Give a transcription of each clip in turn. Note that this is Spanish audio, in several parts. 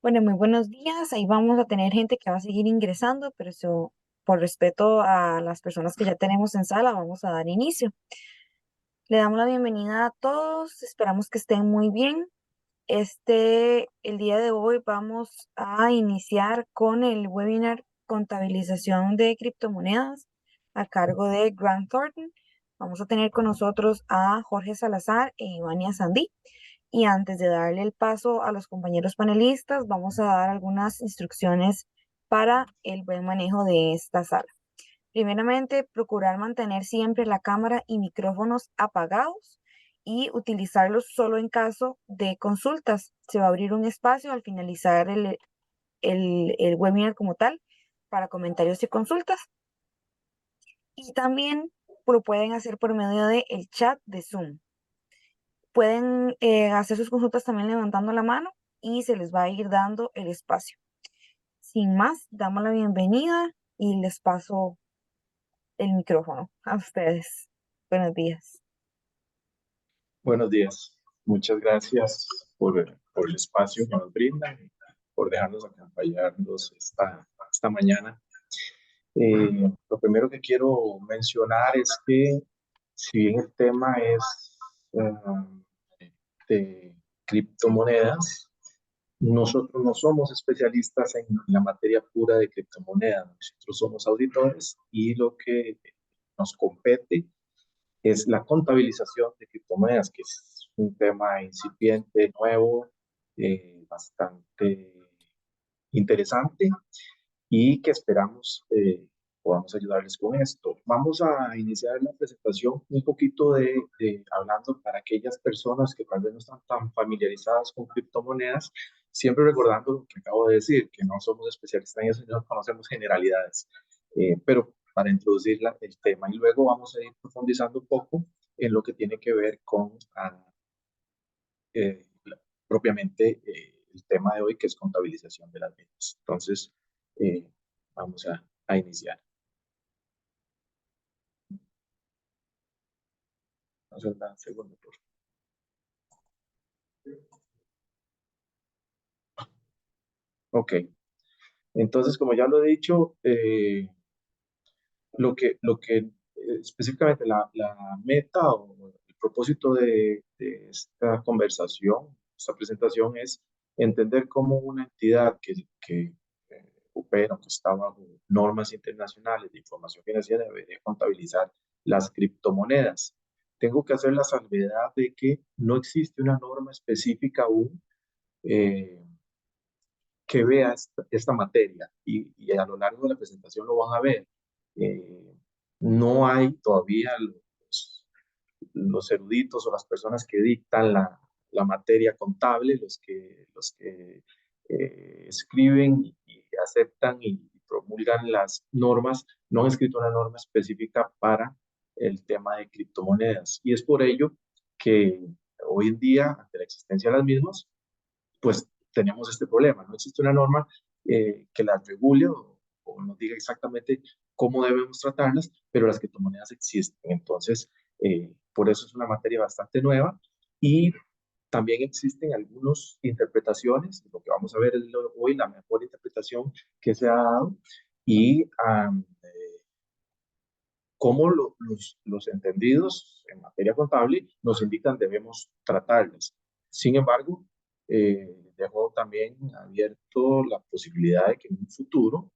Bueno, muy buenos días. Ahí vamos a tener gente que va a seguir ingresando, pero eso, por respeto a las personas que ya tenemos en sala, vamos a dar inicio. Le damos la bienvenida a todos. Esperamos que estén muy bien. El día de hoy vamos a iniciar con el webinar Contabilización de criptomonedas a cargo de Grant Thornton. Vamos a tener con nosotros a Jorge Salazar e Ivania Sandí. Y antes de darle el paso a los compañeros panelistas, vamos a dar algunas instrucciones para el buen manejo de esta sala. Primeramente, procurar mantener siempre la cámara y micrófonos apagados y utilizarlos solo en caso de consultas. Se va a abrir un espacio al finalizar el webinar como tal para comentarios y consultas. Y también lo pueden hacer por medio del chat de Zoom. Pueden hacer sus consultas también levantando la mano y se les va a ir dando el espacio. Sin más, damos la bienvenida y les paso el micrófono a ustedes. Buenos días. Buenos días. Muchas gracias por el espacio que nos brindan, por dejarnos acompañarnos esta mañana. Lo primero que quiero mencionar es que si bien el tema es de criptomonedas, nosotros no somos especialistas en la materia pura de criptomonedas. Nosotros somos auditores y lo que nos compete es la contabilización de criptomonedas, que es un tema incipiente, nuevo, bastante interesante y que esperamos podamos ayudarles con esto. Vamos a iniciar la presentación un poquito hablando para aquellas personas que tal vez no están tan familiarizadas con criptomonedas, siempre recordando lo que acabo de decir, que no somos especialistas en eso y no conocemos generalidades, pero para introducir el tema y luego vamos a ir profundizando un poco en lo que tiene que ver con eh, propiamente el tema de hoy, que es contabilización de las ventas. Entonces, eh, vamos a iniciar. Vamos a dar un segundo, por favor. Ok, entonces, como ya lo he dicho, específicamente la meta o el propósito de esta conversación, esta presentación es entender cómo una entidad que opera, que está bajo normas internacionales de información financiera, debería contabilizar las criptomonedas. Tengo que hacer la salvedad de que no existe una norma específica aún eh, que vea esta materia y a lo largo de la presentación lo van a ver. Eh, no hay todavía los eruditos o las personas que dictan la materia contable, los que escriben y aceptan y promulgan las normas, no han escrito una norma específica para el tema de criptomonedas. Y es por ello que hoy en día, ante la existencia de las mismas, pues tenemos este problema. No existe una norma que las regule o nos diga exactamente cómo debemos tratarlas, pero las criptomonedas existen. Entonces, por eso es una materia bastante nueva y también existen algunas interpretaciones. Lo que vamos a ver es hoy la mejor interpretación que se ha dado y cómo los entendidos en materia contable nos indican debemos tratarlas. Sin embargo, dejo también abierto la posibilidad de que en un futuro,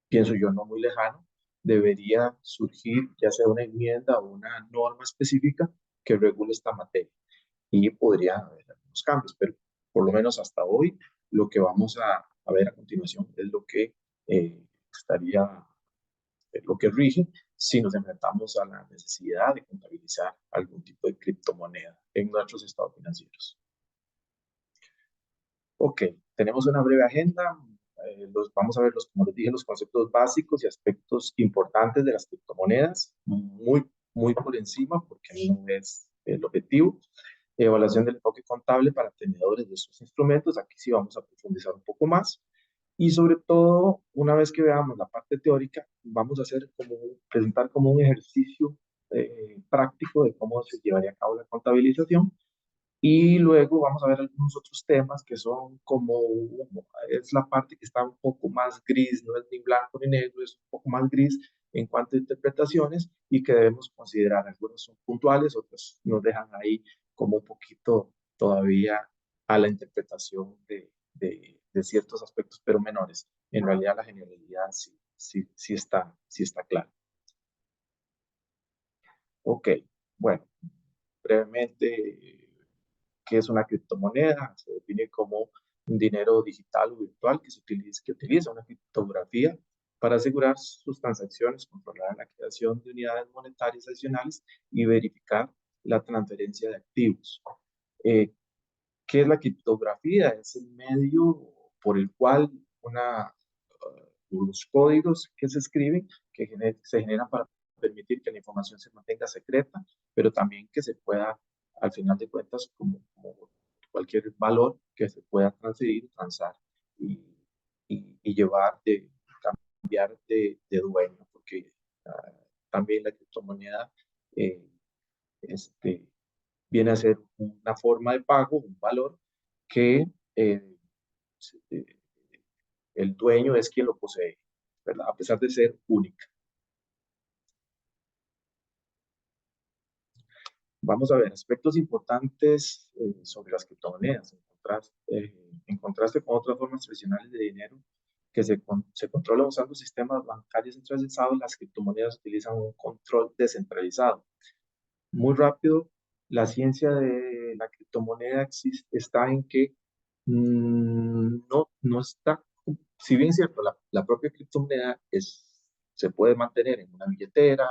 pienso yo no muy lejano, debería surgir ya sea una enmienda o una norma específica que regule esta materia y podría haber algunos cambios, pero por lo menos hasta hoy lo que vamos a ver a continuación es lo que estaría lo que rige si nos enfrentamos a la necesidad de contabilizar algún tipo de criptomoneda en nuestros estados financieros. Ok, tenemos una breve agenda. Vamos a ver, como les dije, los conceptos básicos y aspectos importantes de las criptomonedas, muy por encima, porque no es el objetivo. Evaluación del enfoque contable para tenedores de estos instrumentos. Aquí sí vamos a profundizar un poco más. Y sobre todo, una vez que veamos la parte teórica, vamos a presentar como un ejercicio práctico de cómo se llevaría a cabo la contabilización Y luego vamos a ver algunos otros temas que son como, es la parte que está un poco más gris, no es ni blanco ni negro, es un poco más gris en cuanto a interpretaciones y que debemos considerar. Algunos son puntuales, otros nos dejan ahí como un poquito todavía a la interpretación de ciertos aspectos, pero menores. En realidad la generalidad sí está clara. Ok, bueno, brevemente, ¿qué es una criptomoneda? Se define como un dinero digital o virtual que utiliza una criptografía para asegurar sus transacciones, controlar la creación de unidades monetarias adicionales y verificar la transferencia de activos. Eh, ¿Qué es la criptografía? Es el medio por el cual los códigos que se escriben, se generan para permitir que la información se mantenga secreta, pero también que se pueda, al final de cuentas, como cualquier valor que se pueda transferir, transar y, y llevar cambiar de dueño, porque también la criptomoneda eh, este, viene a ser una forma de pago, un valor que eh, eh, el dueño es quien lo posee, ¿verdad? A pesar de ser única. Vamos a ver aspectos importantes sobre las criptomonedas. En contraste con otras formas tradicionales de dinero que se controlan usando sistemas bancarios centralizados, las criptomonedas utilizan un control descentralizado. Muy rápido, la ciencia de la criptomoneda está en que no está, si bien es cierto, la propia criptomoneda se puede mantener en una billetera,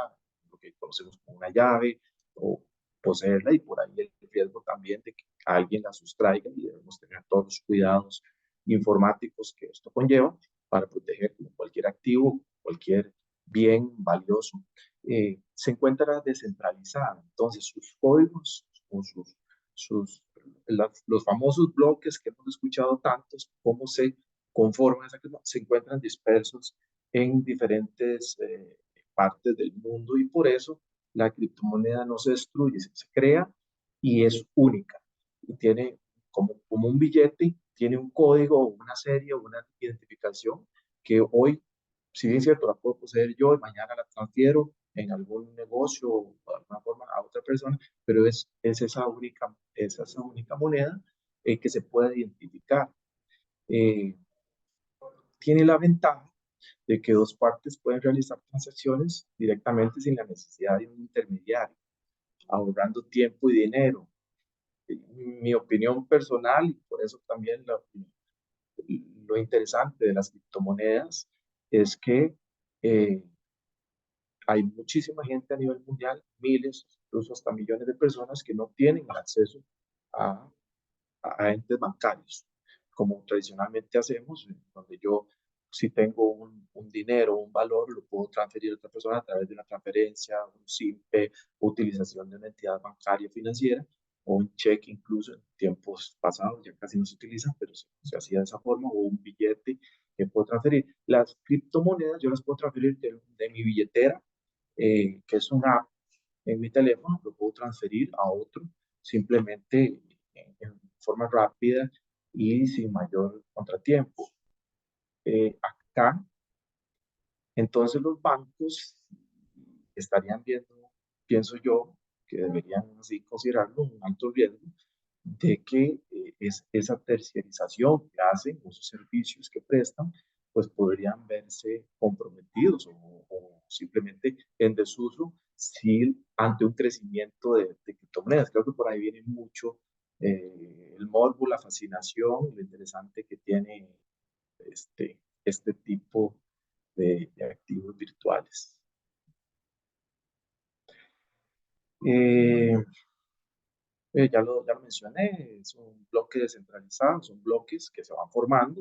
lo que conocemos como una llave, o poseerla, y por ahí el riesgo también de que alguien la sustraiga, y debemos tener todos los cuidados informáticos que esto conlleva para proteger como cualquier activo, cualquier bien valioso. Se encuentra descentralizada. Entonces, sus códigos o sus, los famosos bloques que hemos escuchado tantos, cómo se conforman, se encuentran dispersos en diferentes partes del mundo, y por eso la criptomoneda no se destruye, se crea y es única. Y tiene como un billete, tiene un código, una serie o una identificación que hoy, si bien es cierto, la puedo poseer yo y mañana la transfiero en algún negocio o de alguna forma a otra persona, pero es esa única moneda que se puede identificar. Eh, Tiene la ventaja de que dos partes pueden realizar transacciones directamente sin la necesidad de un intermediario, ahorrando tiempo y dinero. Mi opinión personal, y por eso también lo interesante de las criptomonedas, es que eh, hay muchísima gente a nivel mundial, miles, incluso hasta millones de personas que no tienen acceso a, a entes bancarios, como tradicionalmente hacemos, donde yo, si tengo un dinero, un valor, lo puedo transferir a otra persona a través de una transferencia, un simple utilización de una entidad bancaria financiera, o un cheque, incluso en tiempos pasados, ya casi no se utiliza, pero se hacía de esa forma, o un billete que puedo transferir. Las criptomonedas yo las puedo transferir de mi billetera, que es una app en mi teléfono, lo puedo transferir a otro simplemente en forma rápida y sin mayor contratiempo. Acá, entonces los bancos estarían viendo, pienso yo, que deberían así considerarlo un alto riesgo de que esa terciarización que hacen, esos servicios que prestan, pues podrían verse comprometidos o simplemente en desuso si ante un crecimiento de criptomonedas. Creo que por ahí viene mucho el morbo, la fascinación, lo interesante que tiene este tipo de activos virtuales. Eh, ya lo mencioné, es un bloque descentralizado, son bloques que se van formando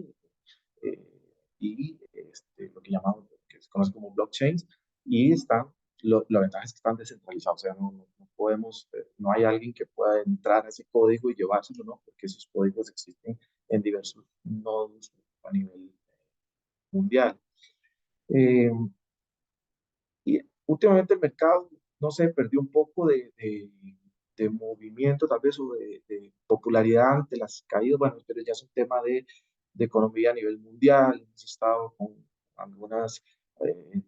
y lo que llamamos, que se conoce como blockchains, y la ventaja es que están descentralizados, o sea, no podemos, no hay alguien que pueda entrar a ese código y llevárselo, ¿no? Porque esos códigos existen en diversos nodos a nivel mundial. Eh, y últimamente el mercado, no sé, perdió un poco de movimiento tal vez o de popularidad ante las caídas, bueno, pero ya es un tema de economía a nivel mundial. Hemos estado con algunos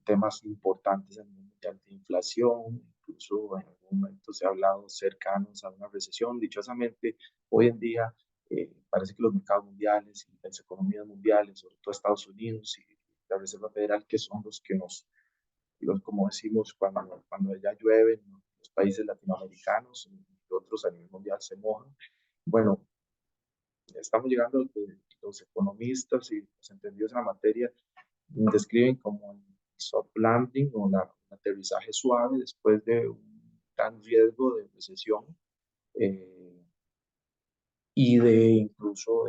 temas importantes a nivel mundial de inflación, incluso en algún momento se ha hablado cercanos a una recesión. Dichosamente, hoy en día parece que los mercados mundiales y las economías mundiales, sobre todo Estados Unidos y la Reserva Federal, que son los que como decimos, cuando ya llueve, ¿no? Los países latinoamericanos y otros a nivel mundial se mojan. Bueno, estamos llegando a lo que los economistas y los entendidos en la materia describen como el soft landing o el aterrizaje suave después de un gran riesgo de recesión eh, y de incluso,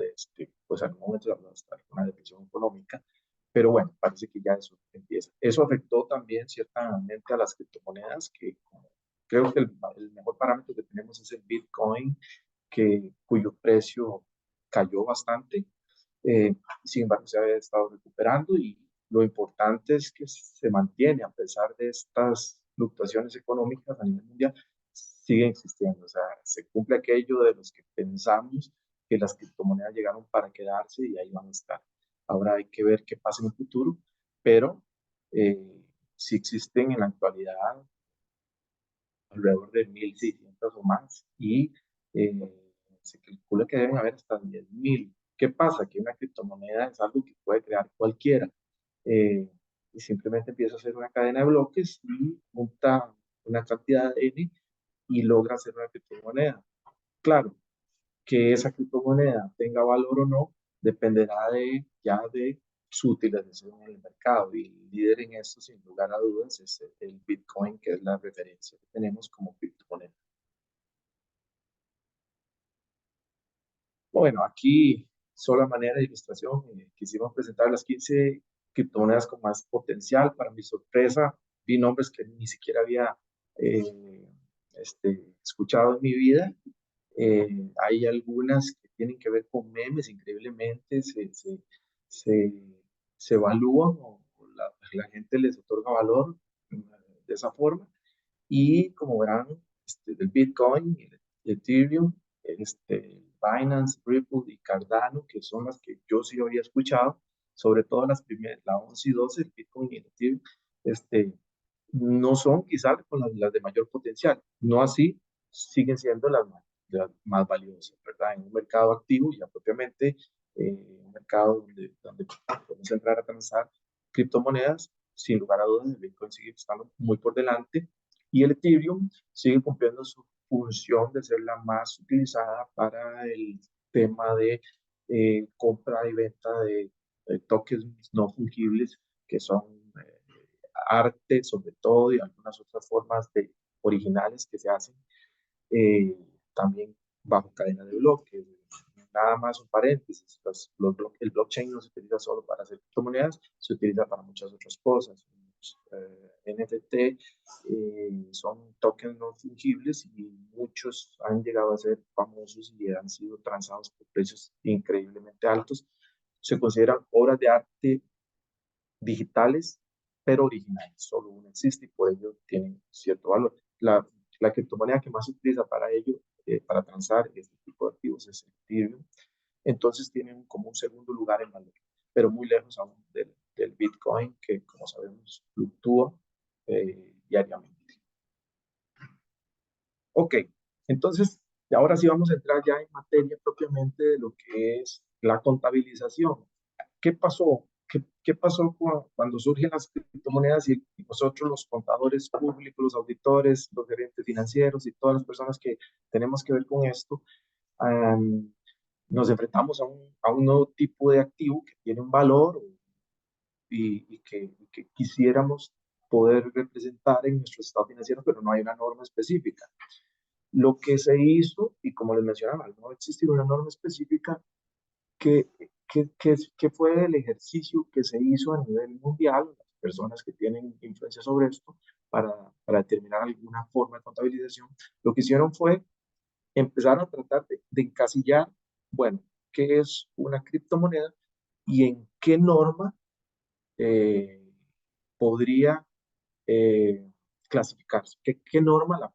pues en algún momento hasta una depresión económica. Pero bueno, parece que ya eso empieza. Eso afectó también ciertamente a las criptomonedas, que creo que el mejor parámetro que tenemos es el Bitcoin, cuyo precio cayó bastante. Sin embargo, se ha estado recuperando y lo importante es que se mantiene a pesar de estas fluctuaciones económicas a nivel mundial, sigue existiendo. O sea, se cumple aquello de los que pensamos que las criptomonedas llegaron para quedarse y ahí van a estar. Ahora hay que ver qué pasa en el futuro, pero sí existen en la actualidad alrededor de 1.600 o más y eh, se calcula que deben haber hasta 10.000. ¿Qué pasa? Que una criptomoneda es algo que puede crear cualquiera eh, y simplemente empieza a hacer una cadena de bloques y junta una cantidad de N y logra hacer una criptomoneda. Claro, que esa criptomoneda tenga valor o no dependerá de su utilización en el mercado. Y el líder en esto, sin lugar a dudas, es el Bitcoin, que es la referencia que tenemos como criptomoneda. Bueno, aquí, solo a manera de ilustración, quisimos presentar las 15 criptomonedas con más potencial. Para mi sorpresa, vi nombres que ni siquiera había eh, escuchado en mi vida. Hay algunas que tienen que ver con memes, increíblemente se, se evalúan o la gente les otorga valor de esa forma. Y como verán, del Bitcoin, el Ethereum, Binance, Ripple y Cardano, que son las que yo sí había escuchado, sobre todo las primeras, la 11 y 12, el Bitcoin y el Ethereum, este, no son quizás con las de mayor potencial, no así siguen siendo las más valiosas, ¿verdad? En un mercado activo, ya propiamente, un mercado donde podemos entrar a transar criptomonedas, sin lugar a dudas, el Bitcoin sigue estando muy por delante y el Ethereum sigue cumpliendo su función de ser la más utilizada para el tema de compra y venta de tokens no fungibles, que son arte sobre todo y algunas otras formas originales que se hacen también bajo cadena de bloques. Nada más un paréntesis, el blockchain no se utiliza solo para hacer criptomonedas, se utiliza para muchas otras cosas. Los, NFT son tokens no fungibles y muchos han llegado a ser famosos y han sido transados por precios increíblemente altos. Se consideran obras de arte digitales, pero originales. Solo uno existe y por ello tienen cierto valor. La criptomoneda que más se utiliza para ello, para transar este tipo de activos, es el Ethereum. Entonces tienen como un segundo lugar en valor, pero muy lejos aún del Bitcoin, que como sabemos fluctúa diariamente. Ok, entonces ahora sí vamos a entrar ya en materia propiamente de lo que es la contabilización. ¿Qué pasó? ¿Qué pasó cuando surgen las criptomonedas y nosotros los contadores públicos, los auditores, los gerentes financieros y todas las personas que tenemos que ver con esto, um, nos enfrentamos a un nuevo tipo de activo que tiene un valor y que quisiéramos poder representar en nuestro estado financiero, pero no hay una norma específica. Lo que se hizo, y como les mencionaba, no existía una norma específica, que, que fue el ejercicio que se hizo a nivel mundial, las personas que tienen influencia sobre esto, para determinar alguna forma de contabilización, lo que hicieron fue empezar a tratar de encasillar, bueno, qué es una criptomoneda y en qué norma eh, podría clasificarse, qué norma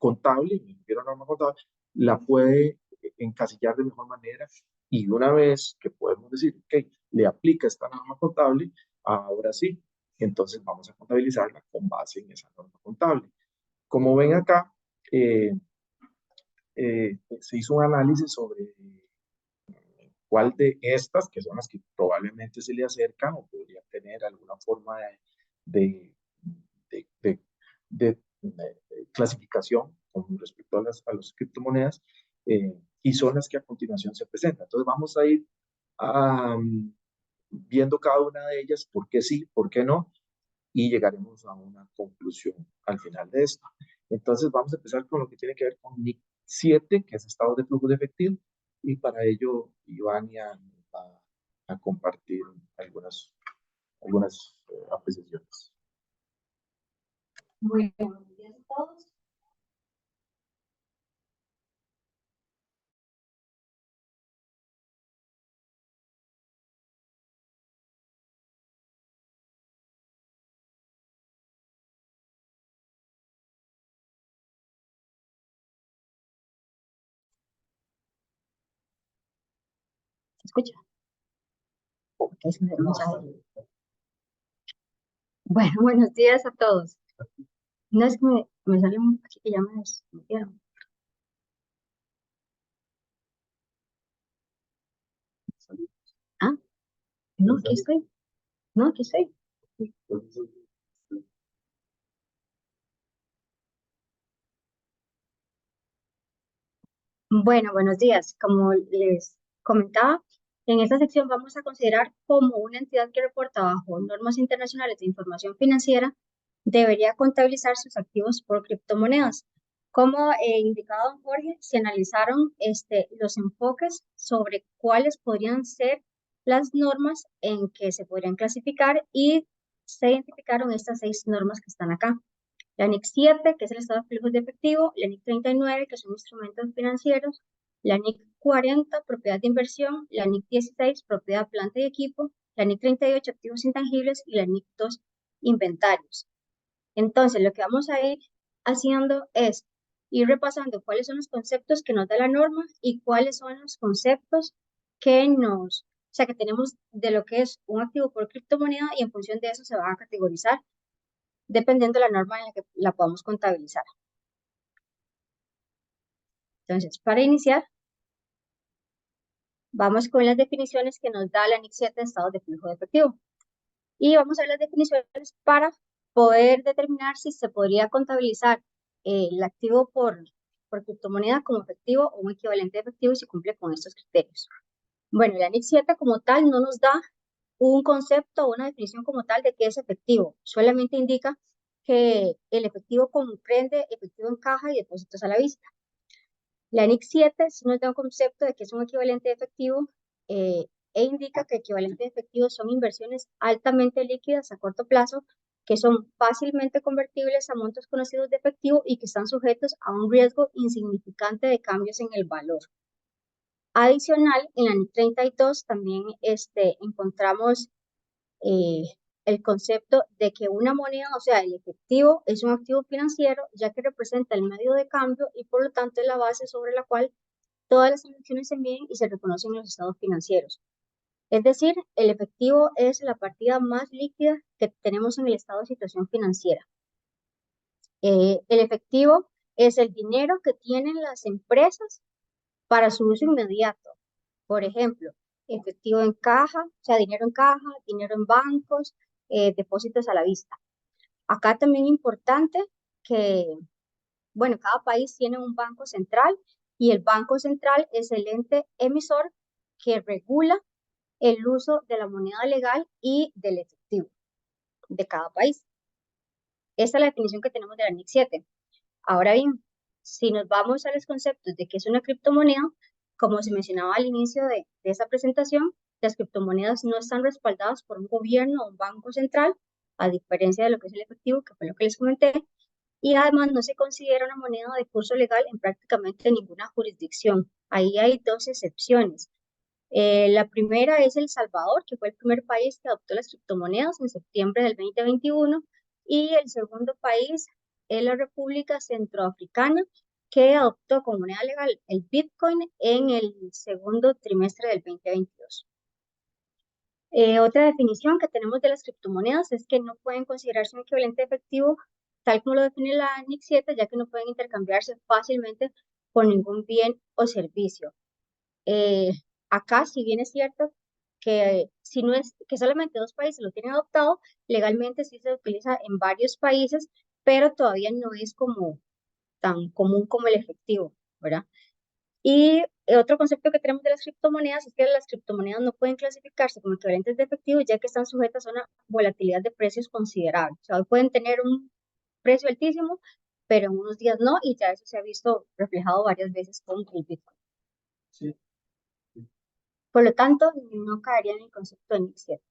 contable, me refiero a norma contable, la puede encasillar de mejor manera y una vez que podemos decir, ok, le aplica esta norma contable, ahora sí, entonces vamos a contabilizarla con base en esa norma contable. Como ven acá, eh, se hizo un análisis sobre cuál de estas, que son las que probablemente se le acercan o podrían tener alguna forma de, de, de, de clasificación con respecto a las criptomonedas, y son las que a continuación se presentan. Entonces vamos a ir viendo cada una de ellas, por qué sí, por qué no, y llegaremos a una conclusión al final de esto. Entonces vamos a empezar con lo que tiene que ver con NIC 7, que es estado de flujo de efectivo, y para ello Ivania va a compartir algunas apreciaciones. Muy buenos días a todos. ¿Se escucha? Porque es un mensaje. Bueno, buenos días a todos. No es que me sale un aquí que ya me desmetieron. Ah, no, aquí estoy. No, aquí estoy. Bueno, buenos días. Como les comentaba, en esta sección vamos a considerar cómo una entidad que reporta bajo normas internacionales de información financiera debería contabilizar sus activos por criptomonedas. Como indicado don Jorge, se analizaron los enfoques sobre cuáles podrían ser las normas en que se podrían clasificar y se identificaron estas 6 normas que están acá. La NIC 7, que es el estado de flujos de efectivo, la NIC 39, que son instrumentos financieros, la NIC 40, propiedad de inversión, la NIC 16, propiedad, planta y equipo, la NIC 38, activos intangibles y la NIC 2, inventarios. Entonces, lo que vamos a ir haciendo es ir repasando cuáles son los conceptos que nos da la norma y cuáles son los conceptos o sea, que tenemos de lo que es un activo por criptomoneda y en función de eso se va a categorizar dependiendo de la norma en la que la podamos contabilizar. Entonces, para iniciar, vamos con las definiciones que nos da la NIC 7 de estados de flujo de efectivo. Y vamos a ver las definiciones para poder determinar si se podría contabilizar el activo por criptomoneda como efectivo o un equivalente de efectivo y si cumple con estos criterios. Bueno, la NIC 7 como tal no nos da un concepto o una definición como tal de qué es efectivo. Solamente indica que el efectivo comprende efectivo en caja y depósitos a la vista. La NIC 7 sí nos da un concepto de que es un equivalente de efectivo e indica que equivalentes de efectivo son inversiones altamente líquidas a corto plazo que son fácilmente convertibles a montos conocidos de efectivo y que están sujetos a un riesgo insignificante de cambios en el valor. Adicional, en la NIC 32 también encontramos eh, el concepto de que una moneda, o sea, el efectivo, es un activo financiero ya que representa el medio de cambio y por lo tanto es la base sobre la cual todas las transacciones se miden y se reconocen en los estados financieros. Es decir, el efectivo es la partida más líquida que tenemos en el estado de situación financiera. El efectivo es el dinero que tienen las empresas para su uso inmediato. Por ejemplo, efectivo en caja, o sea, dinero en caja, dinero en bancos, depósitos a la vista. Acá también importante que, bueno, cada país tiene un banco central y el banco central es el ente emisor que regula el uso de la moneda legal y del efectivo de cada país. Esta es la definición que tenemos de la NIC 7. Ahora bien, si nos vamos a los conceptos de qué es una criptomoneda, como se mencionaba al inicio de esa presentación, las criptomonedas no están respaldadas por un gobierno o un banco central, a diferencia de lo que es el efectivo, que fue lo que les comenté, y además no se considera una moneda de curso legal en prácticamente ninguna jurisdicción. Ahí hay 2 excepciones. La primera es El Salvador, que fue el primer país que adoptó las criptomonedas en septiembre del 2021, y el segundo país es la República Centroafricana, que adoptó como moneda legal el Bitcoin en el segundo trimestre del 2022. Otra definición que tenemos de las criptomonedas es que no pueden considerarse un equivalente efectivo tal como lo define la NIC 7, ya que no pueden intercambiarse fácilmente por ningún bien o servicio. Acá, si bien es cierto que, si no es, que solamente 2 países lo tienen adoptado, legalmente sí se utiliza en varios países, pero todavía no es como tan común como el efectivo, ¿verdad? Y otro concepto que tenemos de las criptomonedas es que las criptomonedas no pueden clasificarse como equivalentes de efectivo, ya que están sujetas a una volatilidad de precios considerable. O sea, hoy pueden tener un precio altísimo, pero en unos días no, y ya eso se ha visto reflejado varias veces con el Bitcoin. Sí. Por lo tanto, no caería en el concepto de NIC 7.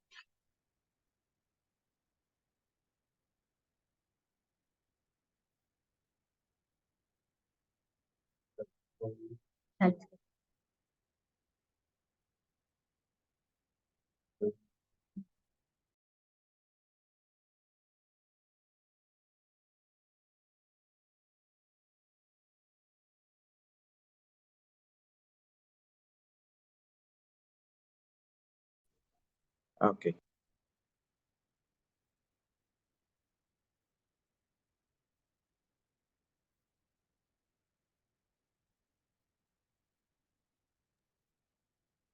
Ah, ok.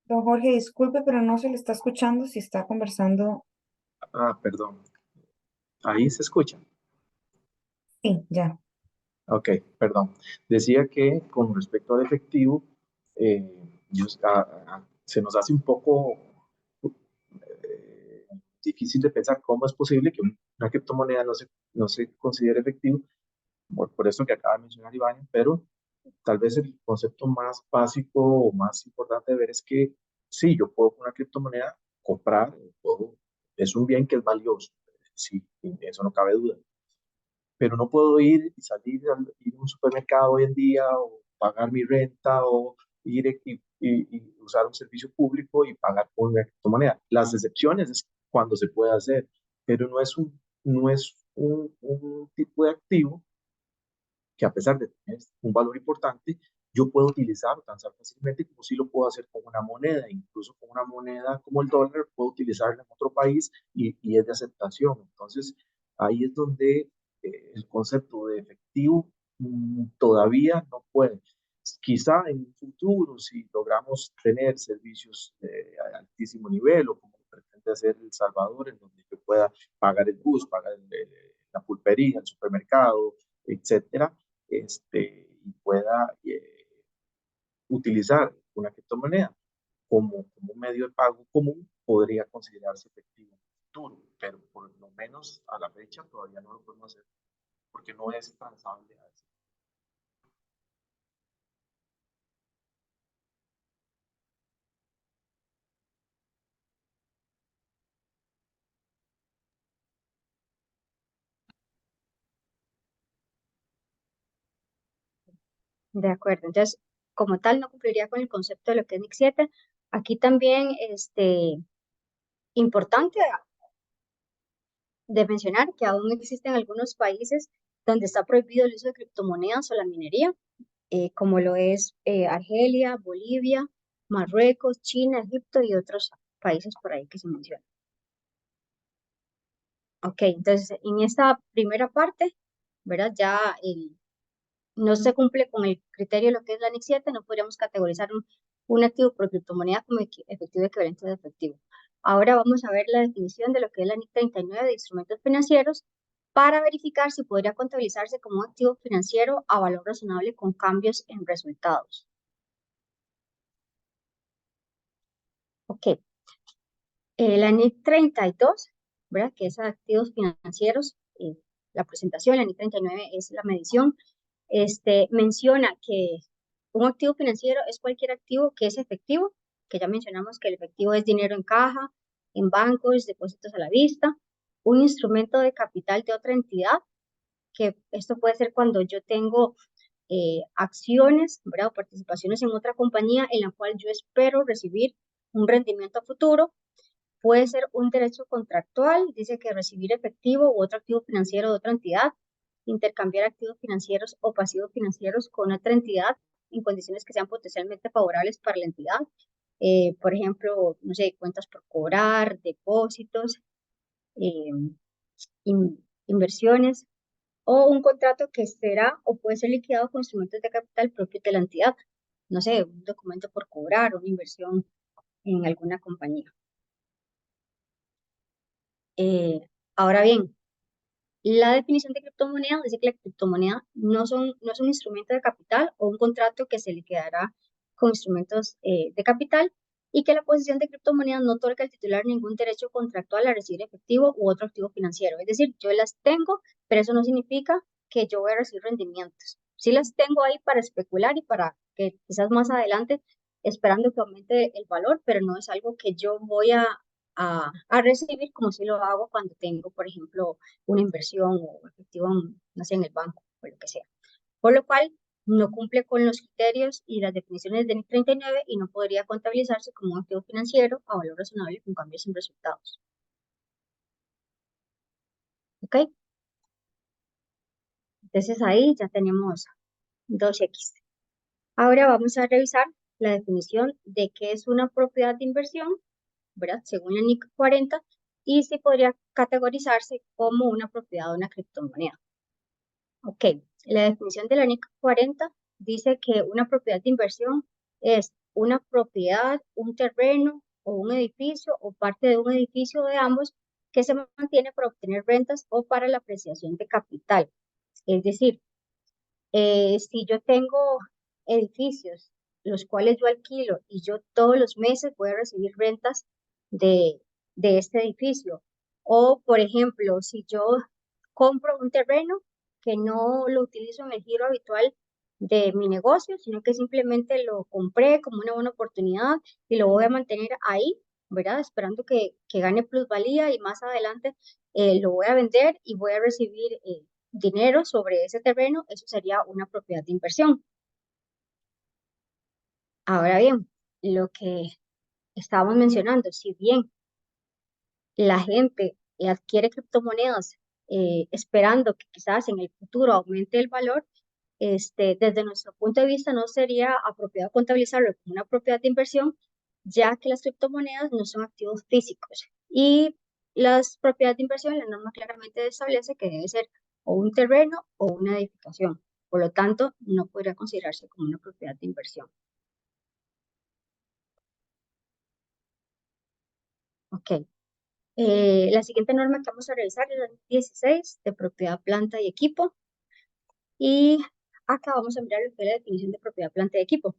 Don Jorge, disculpe, pero no se le está escuchando si está conversando. Ah, perdón. Ahí se escucha. Sí, ya. Ok, perdón. Decía que con respecto al efectivo, eh, se nos hace un poco eh, difícil de pensar cómo es posible que una criptomoneda no se considere efectivo, por eso que acaba de mencionar Iván, pero tal vez el concepto más básico o más importante de ver es que sí, yo puedo con una criptomoneda comprar, es un bien que es valioso, sí, eso no cabe duda, pero no puedo ir y salir ir a un supermercado hoy en día o pagar mi renta o ir y usar un servicio público y pagar con una criptomoneda. Las excepciones es cuando se puede hacer, pero no es un tipo de activo que a pesar de tener un valor importante, yo puedo utilizarlo tan fácilmente como si lo puedo hacer con una moneda, incluso con una moneda como el dólar, puedo utilizarla en otro país y es de aceptación. Entonces, ahí es donde el concepto de efectivo todavía no puede. Quizá en un futuro, si logramos tener servicios de altísimo nivel o como pretende hacer El Salvador, en donde yo pueda pagar el bus, pagar la pulpería, el supermercado, etcétera, y pueda utilizar una criptomoneda como un medio de pago común, podría considerarse efectivo en el futuro, pero por lo menos a la fecha todavía no lo podemos hacer porque no es transable a eso. De acuerdo. Entonces, como tal, no cumpliría con el concepto de lo que es NIC 7. Aquí también, importante de mencionar que aún existen algunos países donde está prohibido el uso de criptomonedas o la minería, como lo es Argelia, Bolivia, Marruecos, China, Egipto y otros países por ahí que se mencionan. Ok, entonces en esta primera parte, ¿verdad? Ya no se cumple con el criterio de lo que es la NIC 7, no podríamos categorizar un activo por criptomoneda como efectivo equivalente de efectivo. Ahora vamos a ver la definición de lo que es la NIC 39 de instrumentos financieros para verificar si podría contabilizarse como un activo financiero a valor razonable con cambios en resultados. Ok, la NIC 32, ¿verdad? Que es activos financieros, la presentación, la NIC 39 es la medición, menciona que un activo financiero es cualquier activo que es efectivo, que ya mencionamos que el efectivo es dinero en caja, en bancos, depósitos a la vista, un instrumento de capital de otra entidad, que esto puede ser cuando yo tengo acciones, ¿verdad? O participaciones en otra compañía en la cual yo espero recibir un rendimiento a futuro. Puede ser un derecho contractual, dice que recibir efectivo u otro activo financiero de otra entidad, intercambiar activos financieros o pasivos financieros con otra entidad en condiciones que sean potencialmente favorables para la entidad. Por ejemplo, no sé, cuentas por cobrar, depósitos, eh, inversiones o un contrato que será o puede ser liquidado con instrumentos de capital propios de la entidad. No sé, un documento por cobrar, una inversión en alguna compañía. Ahora bien, la definición de criptomoneda dice que la criptomoneda no es un instrumento de capital o un contrato que se liquidará con instrumentos de capital y que la posesión de criptomonedas no otorga al titular ningún derecho contractual a recibir efectivo u otro activo financiero. Es decir, yo las tengo, pero eso no significa que yo voy a recibir rendimientos. Sí las tengo ahí para especular y para que quizás más adelante, esperando que aumente el valor, pero no es algo que yo voy a recibir como si lo hago cuando tengo, por ejemplo, una inversión o efectivo, no sé, en el banco o lo que sea. Por lo cual, no cumple con los criterios y las definiciones de NIC 39 y no podría contabilizarse como un activo financiero a valor razonable con cambios en resultados. ¿Ok? Entonces ahí ya tenemos 2X. Ahora vamos a revisar la definición de qué es una propiedad de inversión, ¿verdad? Según la NIC 40, y si podría categorizarse como una propiedad de una criptomoneda. Ok, la definición de la NIC 40 dice que una propiedad de inversión es una propiedad, un terreno o un edificio o parte de un edificio de ambos que se mantiene para obtener rentas o para la apreciación de capital. Es decir, si yo tengo edificios los cuales yo alquilo y yo todos los meses voy a recibir rentas de, de este edificio. O, por ejemplo, si yo compro un terreno que no lo utilizo en el giro habitual de mi negocio, sino que simplemente lo compré como una buena oportunidad y lo voy a mantener ahí, ¿verdad? Esperando que gane plusvalía y más adelante lo voy a vender y voy a recibir dinero sobre ese terreno, eso sería una propiedad de inversión. Ahora bien, lo que estábamos mencionando, si bien la gente adquiere criptomonedas esperando que quizás en el futuro aumente el valor, desde nuestro punto de vista no sería apropiado contabilizarlo como una propiedad de inversión, ya que las criptomonedas no son activos físicos. Y las propiedades de inversión, la norma claramente establece que debe ser o un terreno o una edificación. Por lo tanto, no podría considerarse como una propiedad de inversión. Ok. La siguiente norma que vamos a revisar es la 16 de propiedad, planta y equipo. Y acá vamos a mirar lo que es la definición de propiedad, planta y equipo.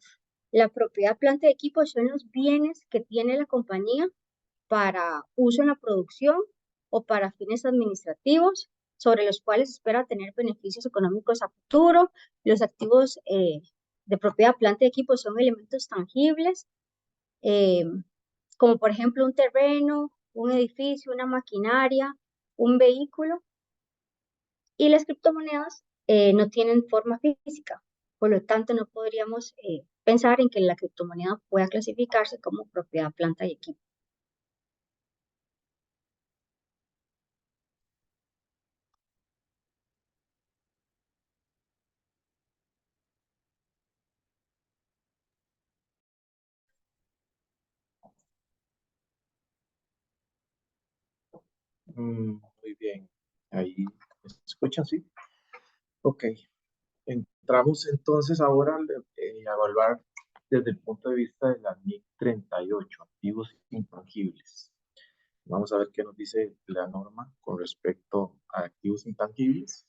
La propiedad, planta y equipo son los bienes que tiene la compañía para uso en la producción o para fines administrativos, sobre los cuales espera tener beneficios económicos a futuro. Los activos de propiedad, planta y equipo son elementos tangibles, eh, como por ejemplo un terreno, un edificio, una maquinaria, un vehículo, y las criptomonedas no tienen forma física. Por lo tanto, no podríamos pensar en que la criptomoneda pueda clasificarse como propiedad, planta y equipo. Muy bien. Ahí, ¿me escuchan? Sí. Ok. Entramos entonces ahora a evaluar desde el punto de vista de la NIC 38, activos intangibles. Vamos a ver qué nos dice la norma con respecto a activos intangibles.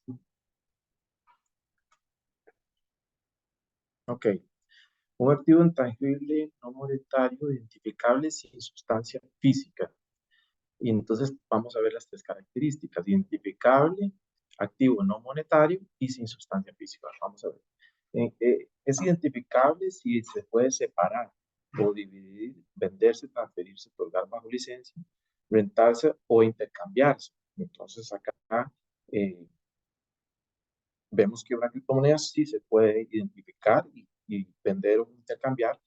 Ok. Un activo intangible no monetario identificable sin sustancia física. Y entonces vamos a ver las tres características: identificable, activo no monetario y sin sustancia física. Vamos a ver. Es identificable si se puede separar o dividir, venderse, transferirse, otorgar bajo licencia, rentarse o intercambiarse. Entonces acá vemos que una criptomoneda sí se puede identificar y vender o intercambiar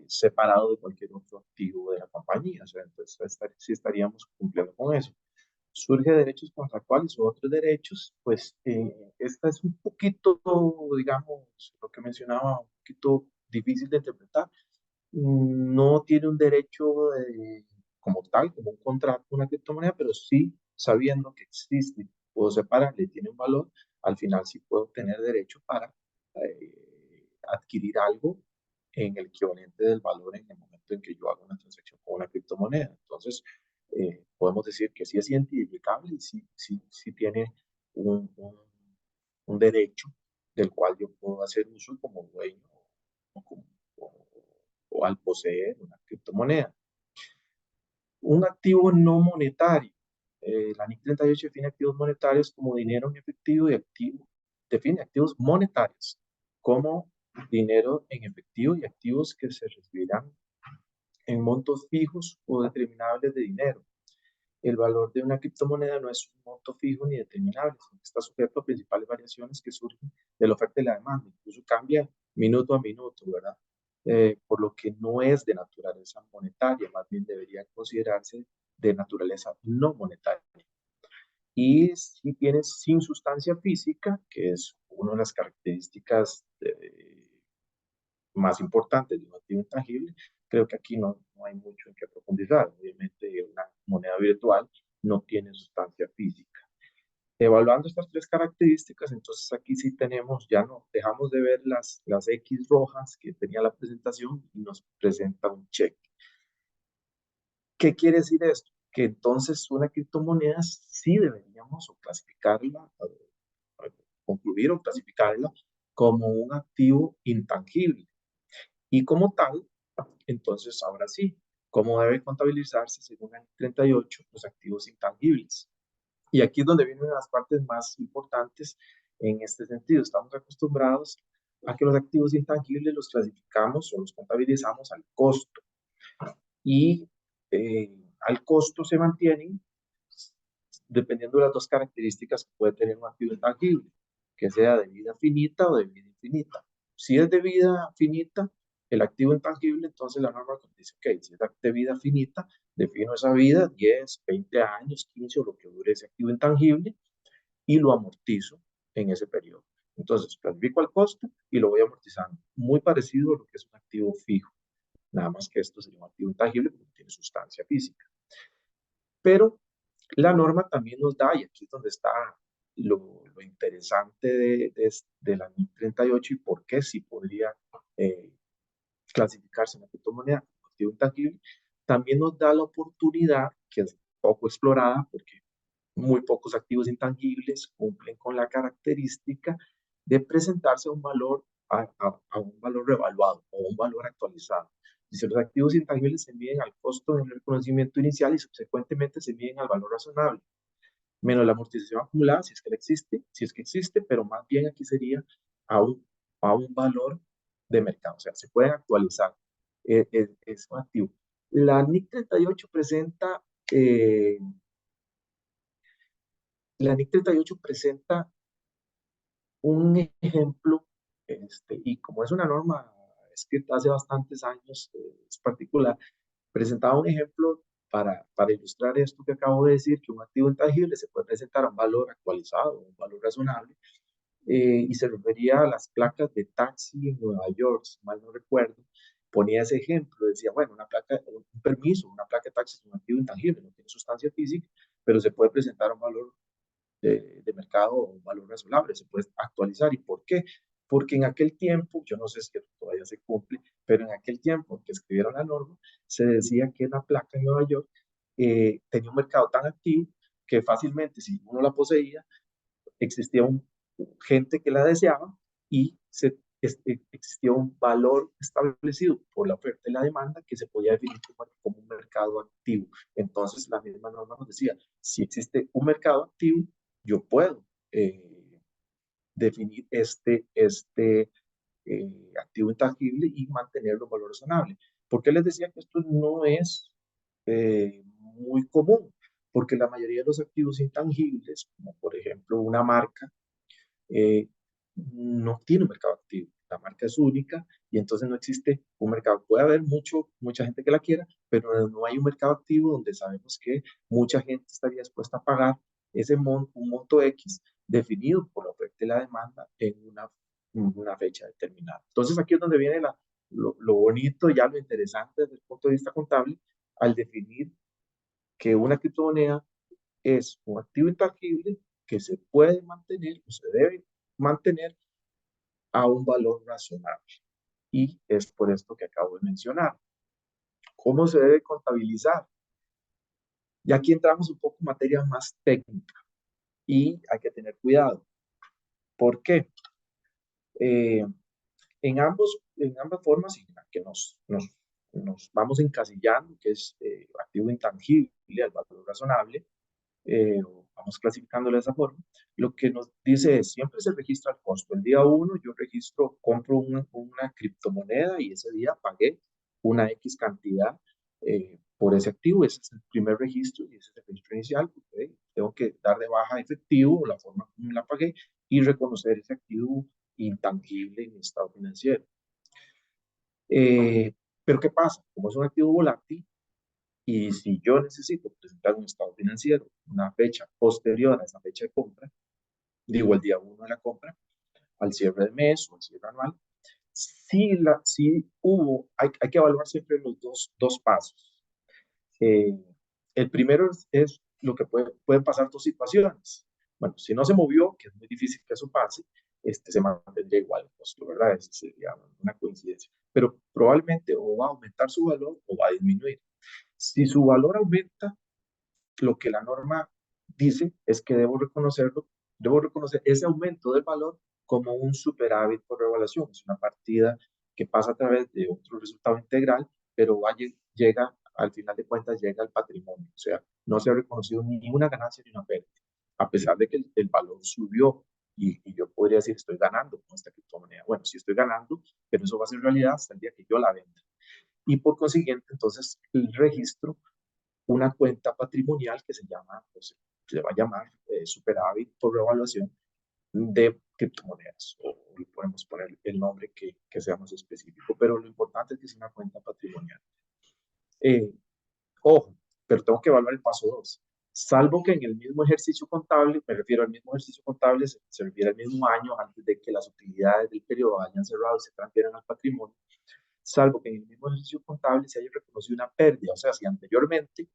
separado de cualquier otro activo de la compañía. O sea, entonces sí estaríamos cumpliendo con eso. surge derechos contractuales u otros derechos, pues esta es un poquito, digamos, lo que mencionaba, un poquito difícil de interpretar. No tiene un derecho como tal, como un contrato, una criptomoneda, pero sí sabiendo que existe, puedo separarle, tiene un valor, al final sí puedo tener derecho para adquirir algo en el equivalente del valor en el momento en que yo hago una transacción con una criptomoneda. Entonces, podemos decir que sí es identificable y sí tiene un un derecho del cual yo puedo hacer uso como dueño o, o- o al poseer una criptomoneda. Un activo no monetario. La NIC 38 define activos monetarios como dinero en efectivo y define activos monetarios como dinero en efectivo y activos que se recibirán en montos fijos o determinables de dinero. El valor de una criptomoneda no es un monto fijo ni determinable, sino que está sujeto a principales variaciones que surgen de la oferta y la demanda. Incluso cambia minuto a minuto, ¿verdad? Por lo que no es de naturaleza monetaria, más bien debería considerarse de naturaleza no monetaria. Y si tienes sin sustancia física, que es una de las características más importantes de un activo intangible, creo que aquí no hay mucho en que profundizar. Obviamente, una moneda virtual no tiene sustancia física. Evaluando estas tres características, entonces aquí sí tenemos, ya no dejamos de ver las X rojas que tenía la presentación y nos presenta un check. ¿Qué quiere decir esto? Que entonces una criptomoneda sí deberíamos o clasificarla, concluir o clasificarla como un activo intangible. Y como tal, entonces ahora sí, ¿cómo debe contabilizarse según la 38 los activos intangibles? Y aquí es donde vienen las partes más importantes en este sentido. Estamos acostumbrados a que los activos intangibles los clasificamos o los contabilizamos al costo. Y al costo se mantienen dependiendo de las dos características que puede tener un activo intangible, que sea de vida finita o de vida infinita. Si es de vida finita, el activo intangible, entonces la norma dice, ok, si es de vida finita, defino esa vida 10, 20 años, 15 o lo que dure ese activo intangible y lo amortizo en ese periodo. Entonces, clasifico al costo y lo voy amortizando. Muy parecido a lo que es un activo fijo. Nada más que esto sería un activo intangible porque tiene sustancia física. Pero la norma también nos da, y aquí es donde está lo interesante de la NIC 38 y por qué sí podría eh, clasificarse una criptomoneda como activo intangible, también nos da la oportunidad, que es poco explorada, porque muy pocos activos intangibles cumplen con la característica de presentarse a un valor, a un valor revaluado o un valor actualizado. Dice, los activos intangibles se miden al costo del reconocimiento inicial y subsecuentemente se miden al valor razonable, menos la amortización acumulada, si es que existe, si es que existe, pero más bien aquí sería a a un valor de mercado, o sea, se pueden actualizar, es un activo. La NIC 38 presenta eh, la NIC 38 presenta un ejemplo, y como es una norma escrita hace bastantes años, es particular, presentaba un ejemplo para ilustrar esto que acabo de decir, que un activo intangible se puede presentar a un valor actualizado, un valor razonable, y se refería a las placas de taxi en Nueva York, si mal no recuerdo. Ponía ese ejemplo, decía, bueno, una placa, un permiso, una placa de taxi es un activo intangible, no tiene sustancia física, pero se puede presentar a un valor de mercado o un valor razonable, se puede actualizar. ¿Y por qué? Porque en aquel tiempo, yo no sé si todavía se cumple, pero en aquel tiempo que escribieron la norma, se decía que la placa en Nueva York tenía un mercado tan activo que fácilmente, si uno la poseía, existía gente que la deseaba y existía un valor establecido por la oferta y la demanda que se podía definir como un mercado activo. Entonces, la misma norma nos decía, si existe un mercado activo, yo puedo definir activo intangible y mantenerlo en valor razonable. ¿Por qué les decía que esto no es muy común? Porque la mayoría de los activos intangibles, como por ejemplo una marca, no tiene un mercado activo. la marca es única y entonces no existe un mercado. Puede haber mucha gente que la quiera, pero no hay un mercado activo donde sabemos que mucha gente estaría dispuesta a pagar un monto X definido por la oferta y la demanda en una fecha determinada. Entonces aquí es donde viene lo bonito, ya lo interesante desde el punto de vista contable, al definir que una criptomoneda es un activo intangible que se puede mantener o se debe mantener a un valor razonable. Y es por esto que acabo de mencionar. ¿Cómo se debe contabilizar? Y aquí entramos un poco en materia más técnica y hay que tener cuidado. ¿Por qué? Eh, en ambas formas, en la que nos vamos encasillando, que es activo intangible al valor razonable, vamos clasificándolo de esa forma, lo que nos dice es, siempre se registra el costo. El día uno yo compro una criptomoneda y ese día pagué una X cantidad por ese activo. Ese es el primer registro y ese es el registro inicial. Okay. Tengo que dar de baja efectivo la forma como la pagué y reconocer ese activo intangible en mi estado financiero. Pero ¿qué pasa? Como es un activo volátil, y si yo necesito presentar un estado financiero, una fecha posterior a esa fecha de compra, digo el día uno de la compra, al cierre del mes o al cierre anual, si hubo, hay que evaluar siempre los dos pasos. Eh, el primero es lo que pueden pasar dos situaciones. Bueno, si no se movió, que es muy difícil que eso pase, se mantendría igual el costo, ¿verdad? Eso sería una coincidencia. Pero probablemente o va a aumentar su valor o va a disminuir. Si su valor aumenta, lo que la norma dice es que debo reconocer ese aumento del valor como un superávit por revaluación. Es una partida que pasa a través de otro resultado integral, pero llega, al final de cuentas, llega al patrimonio. O sea, no se ha reconocido ni una ganancia ni una pérdida, a pesar de que el valor subió. Y yo podría decir, estoy ganando con esta criptomoneda. Bueno, sí estoy ganando, pero eso va a ser realidad hasta el día que yo la venda. Y por consiguiente, entonces, el registro una cuenta patrimonial que se llama, pues, se va a llamar superávit por revaluación de criptomonedas, o le podemos poner el nombre que sea más específico, pero lo importante es que es una cuenta patrimonial. Eh, Ojo, pero tengo que evaluar el paso 2. Salvo que en el mismo ejercicio contable, me refiero al mismo ejercicio contable, se refiere al mismo año antes de que las utilidades del periodo hayan cerrado y se transfieran al patrimonio, salvo que en el mismo ejercicio contable se haya reconocido una pérdida, o sea, si anteriormente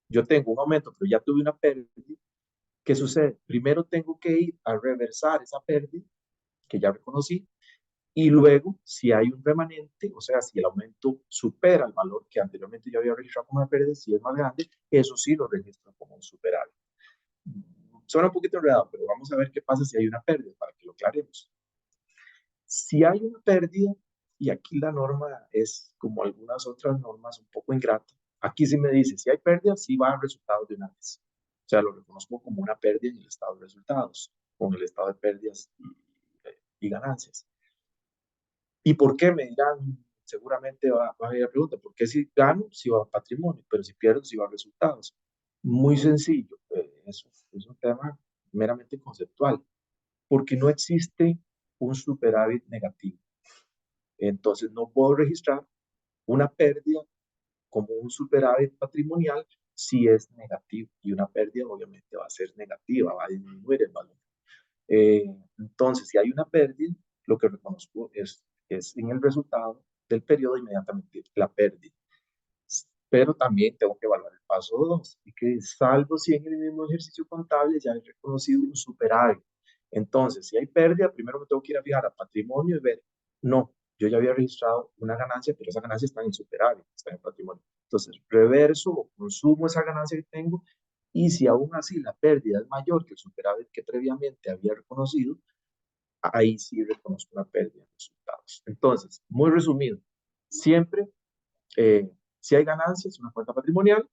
yo tengo un aumento, pero ya tuve una pérdida, ¿qué sucede? Primero tengo que ir a reversar esa pérdida que ya reconocí y luego, si hay un remanente, o sea, si el aumento supera el valor que anteriormente yo había registrado como una pérdida, si es más grande, eso sí lo registro como un superávit. Suena un poquito enredado, pero vamos a ver qué pasa si hay una pérdida para que lo aclaremos. Si hay una pérdida, y aquí la norma es como algunas otras normas un poco ingrata, aquí sí me dice, si hay pérdida, sí va a resultados de una vez. O sea, lo reconozco como una pérdida en el estado de resultados, con el estado de pérdidas y ganancias. ¿Y por qué? Me dirán, seguramente va a ir la pregunta, ¿por qué si gano, si va a patrimonio, pero si pierdo, si va a resultados? Muy sencillo, eso es un tema meramente conceptual, porque no existe un superávit negativo. Entonces no puedo registrar una pérdida como un superávit patrimonial si es negativo. Y una pérdida obviamente va a ser negativa, va a disminuir el valor. Eh, entonces, si hay una pérdida, lo que reconozco es en el resultado del periodo inmediatamente la pérdida. Pero también tengo que evaluar el paso 2, y que salvo si en el mismo ejercicio contable ya he reconocido un superávit. Entonces, si hay pérdida, primero me tengo que ir a fijar a patrimonio y ver, no, yo ya había registrado una ganancia, pero esa ganancia está en superávit, está en patrimonio. Entonces, reverso o consumo esa ganancia que tengo, y si aún así la pérdida es mayor que el superávit que previamente había reconocido, ahí sí reconozco una pérdida en resultados. Entonces, muy resumido, siempre eh, si hay ganancias, una cuenta patrimonial,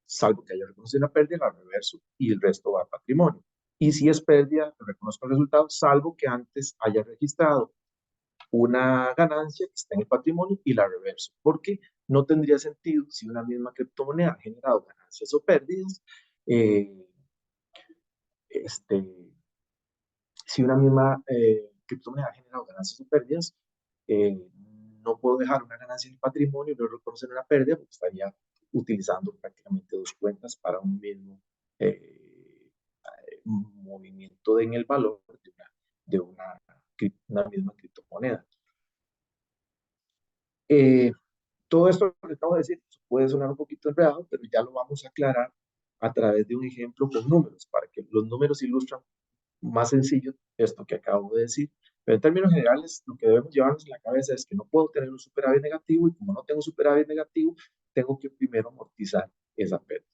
salvo que haya reconocido una pérdida, la reverso y el resto va a patrimonio. Y si es pérdida, reconozco el resultado, salvo que antes haya registrado una ganancia que está en el patrimonio y la reverso, porque no tendría sentido si una misma criptomoneda ha generado ganancias o pérdidas, eh, este, si una misma criptomoneda ha generado ganancias o pérdidas, eh, no puedo dejar una ganancia en el patrimonio y no reconocer una pérdida porque estaría utilizando prácticamente dos cuentas para un mismo movimiento en el valor de una misma criptomoneda. Todo esto que acabo de decir puede sonar un poquito enredado, pero ya lo vamos a aclarar a través de un ejemplo con números, para que los números ilustran más sencillo esto que acabo de decir. Pero en términos generales, lo que debemos llevarnos en la cabeza es que no puedo tener un superávit negativo y como no tengo superávit negativo, tengo que primero amortizar esa pérdida.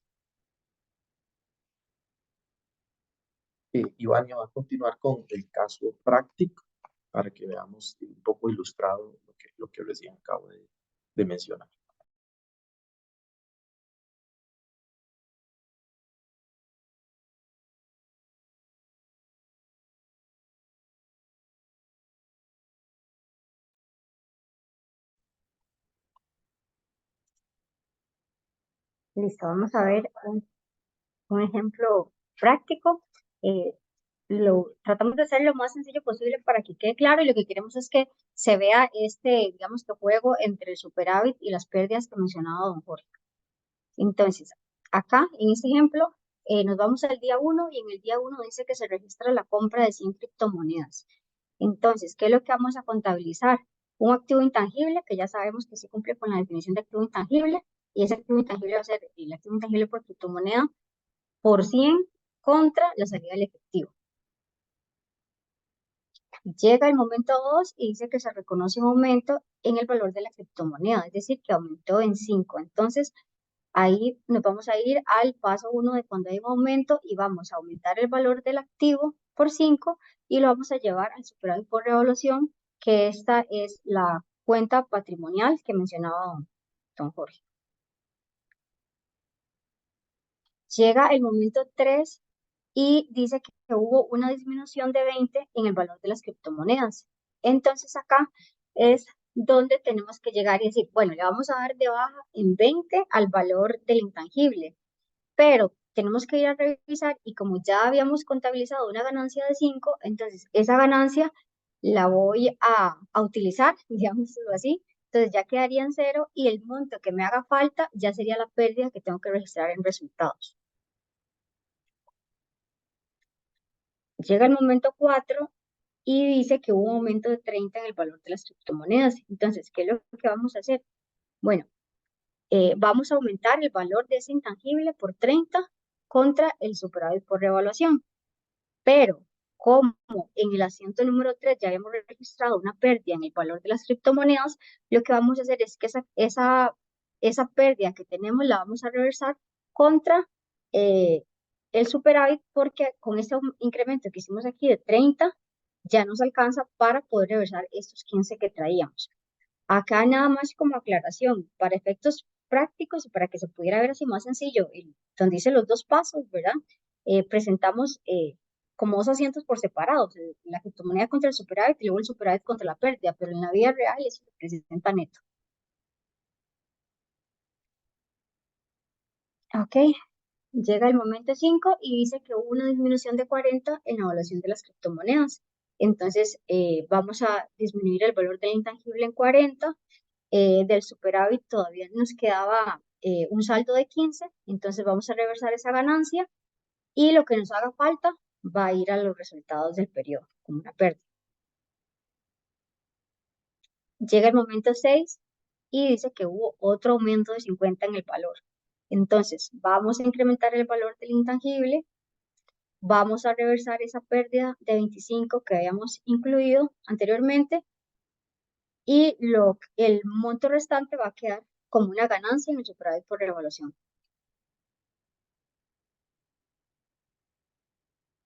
Iván va a continuar con el caso práctico para que veamos un poco ilustrado lo que recién acabo de mencionar. Listo, vamos a ver un ejemplo práctico. Tratamos de hacer lo más sencillo posible para que quede claro y lo que queremos es que se vea digamos que juego entre el superávit y las pérdidas que mencionaba don Jorge. Entonces, acá en este ejemplo, nos vamos al día 1 y en el día 1 dice que se registra la compra de 100 criptomonedas. Entonces, ¿qué es lo que vamos a contabilizar? Un activo intangible, que ya sabemos que sí cumple con la definición de activo intangible, y ese activo intangible va a ser el activo intangible por criptomoneda por 100 contra la salida del efectivo. Llega el momento 2 y dice que se reconoce un aumento en el valor de la criptomoneda, es decir, que aumentó en 5. Entonces, ahí nos vamos a ir al paso 1 de cuando hay un aumento y vamos a aumentar el valor del activo por 5 y lo vamos a llevar al superávit por revaluación, que esta es la cuenta patrimonial que mencionaba don Jorge. Llega el momento 3 y dice que hubo una disminución de 20 en el valor de las criptomonedas. Entonces acá es donde tenemos que llegar y decir, bueno, le vamos a dar de baja en 20 al valor del intangible, pero tenemos que ir a revisar y como ya habíamos contabilizado una ganancia de 5, entonces esa ganancia la voy a utilizar, digámoslo así, entonces ya quedaría en 0 y el monto que me haga falta ya sería la pérdida que tengo que registrar en resultados. Llega el momento 4 y dice que hubo un aumento de 30 en el valor de las criptomonedas. Entonces, ¿qué es lo que vamos a hacer? Bueno, vamos a aumentar el valor de ese intangible por 30 contra el superávit por revaluación. Pero, como en el asiento número 3 ya hemos registrado una pérdida en el valor de las criptomonedas, lo que vamos a hacer es que esa pérdida que tenemos la vamos a reversar contra eh, el superávit, porque con este incremento que hicimos aquí de 30, ya nos alcanza para poder reversar estos 15 que traíamos. Acá nada más como aclaración, para efectos prácticos y para que se pudiera ver así más sencillo, donde dice los dos pasos, ¿verdad? Presentamos como dos asientos por separado, la criptomoneda contra el superávit y luego el superávit contra la pérdida, pero en la vida real eso se presenta neto. Ok, llega el momento 5 y dice que hubo una disminución de 40 en la evaluación de las criptomonedas. Entonces, vamos a disminuir el valor del intangible en 40, del superávit todavía nos quedaba un saldo de 15, entonces vamos a reversar esa ganancia y lo que nos haga falta va a ir a los resultados del periodo, como una pérdida. Llega el momento 6 y dice que hubo otro aumento de 50 en el valor. Entonces, vamos a incrementar el valor del intangible, vamos a reversar esa pérdida de 25 que habíamos incluido anteriormente y el monto restante va a quedar como una ganancia en el superávit por revaluación.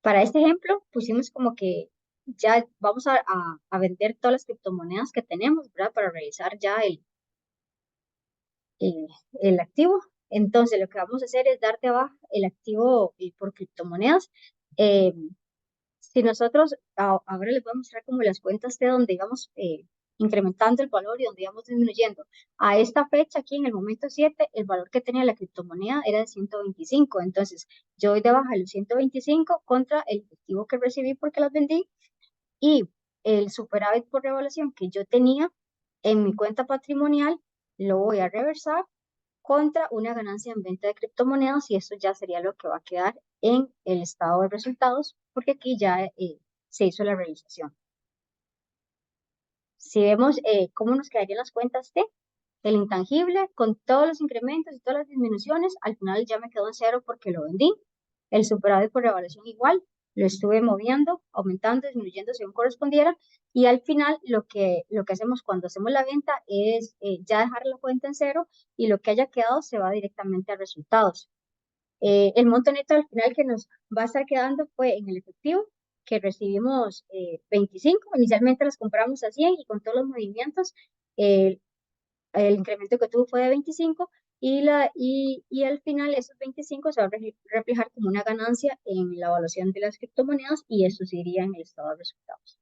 Para este ejemplo, pusimos como que ya vamos a vender todas las criptomonedas que tenemos, ¿verdad? Para realizar ya el activo. Entonces, lo que vamos a hacer es dar de baja el activo por criptomonedas. Eh, si nosotros, ahora les voy a mostrar como las cuentas de donde íbamos incrementando el valor y donde íbamos disminuyendo. A esta fecha, aquí en el momento 7, el valor que tenía la criptomoneda era de 125. Entonces, yo doy de baja los 125 contra el efectivo que recibí porque las vendí y el superávit por revaluación que yo tenía en mi cuenta patrimonial, lo voy a reversar contra una ganancia en venta de criptomonedas y eso ya sería lo que va a quedar en el estado de resultados, porque aquí ya se hizo la realización. Si vemos cómo nos quedarían las cuentas T, el intangible con todos los incrementos y todas las disminuciones, al final ya me quedó en cero porque lo vendí. El superávit por revaluación igual, lo estuve moviendo, aumentando, disminuyendo según correspondiera. Y al final lo que hacemos cuando hacemos la venta es ya dejar la cuenta en cero y lo que haya quedado se va directamente a resultados. El monto neto al final que nos va a estar quedando fue en el efectivo, que recibimos 25. Inicialmente las compramos a 100 y con todos los movimientos eh, el incremento que tuvo fue de 25 y al final esos 25 se va a reflejar como una ganancia en la evaluación de las criptomonedas y eso se iría en el estado de resultados.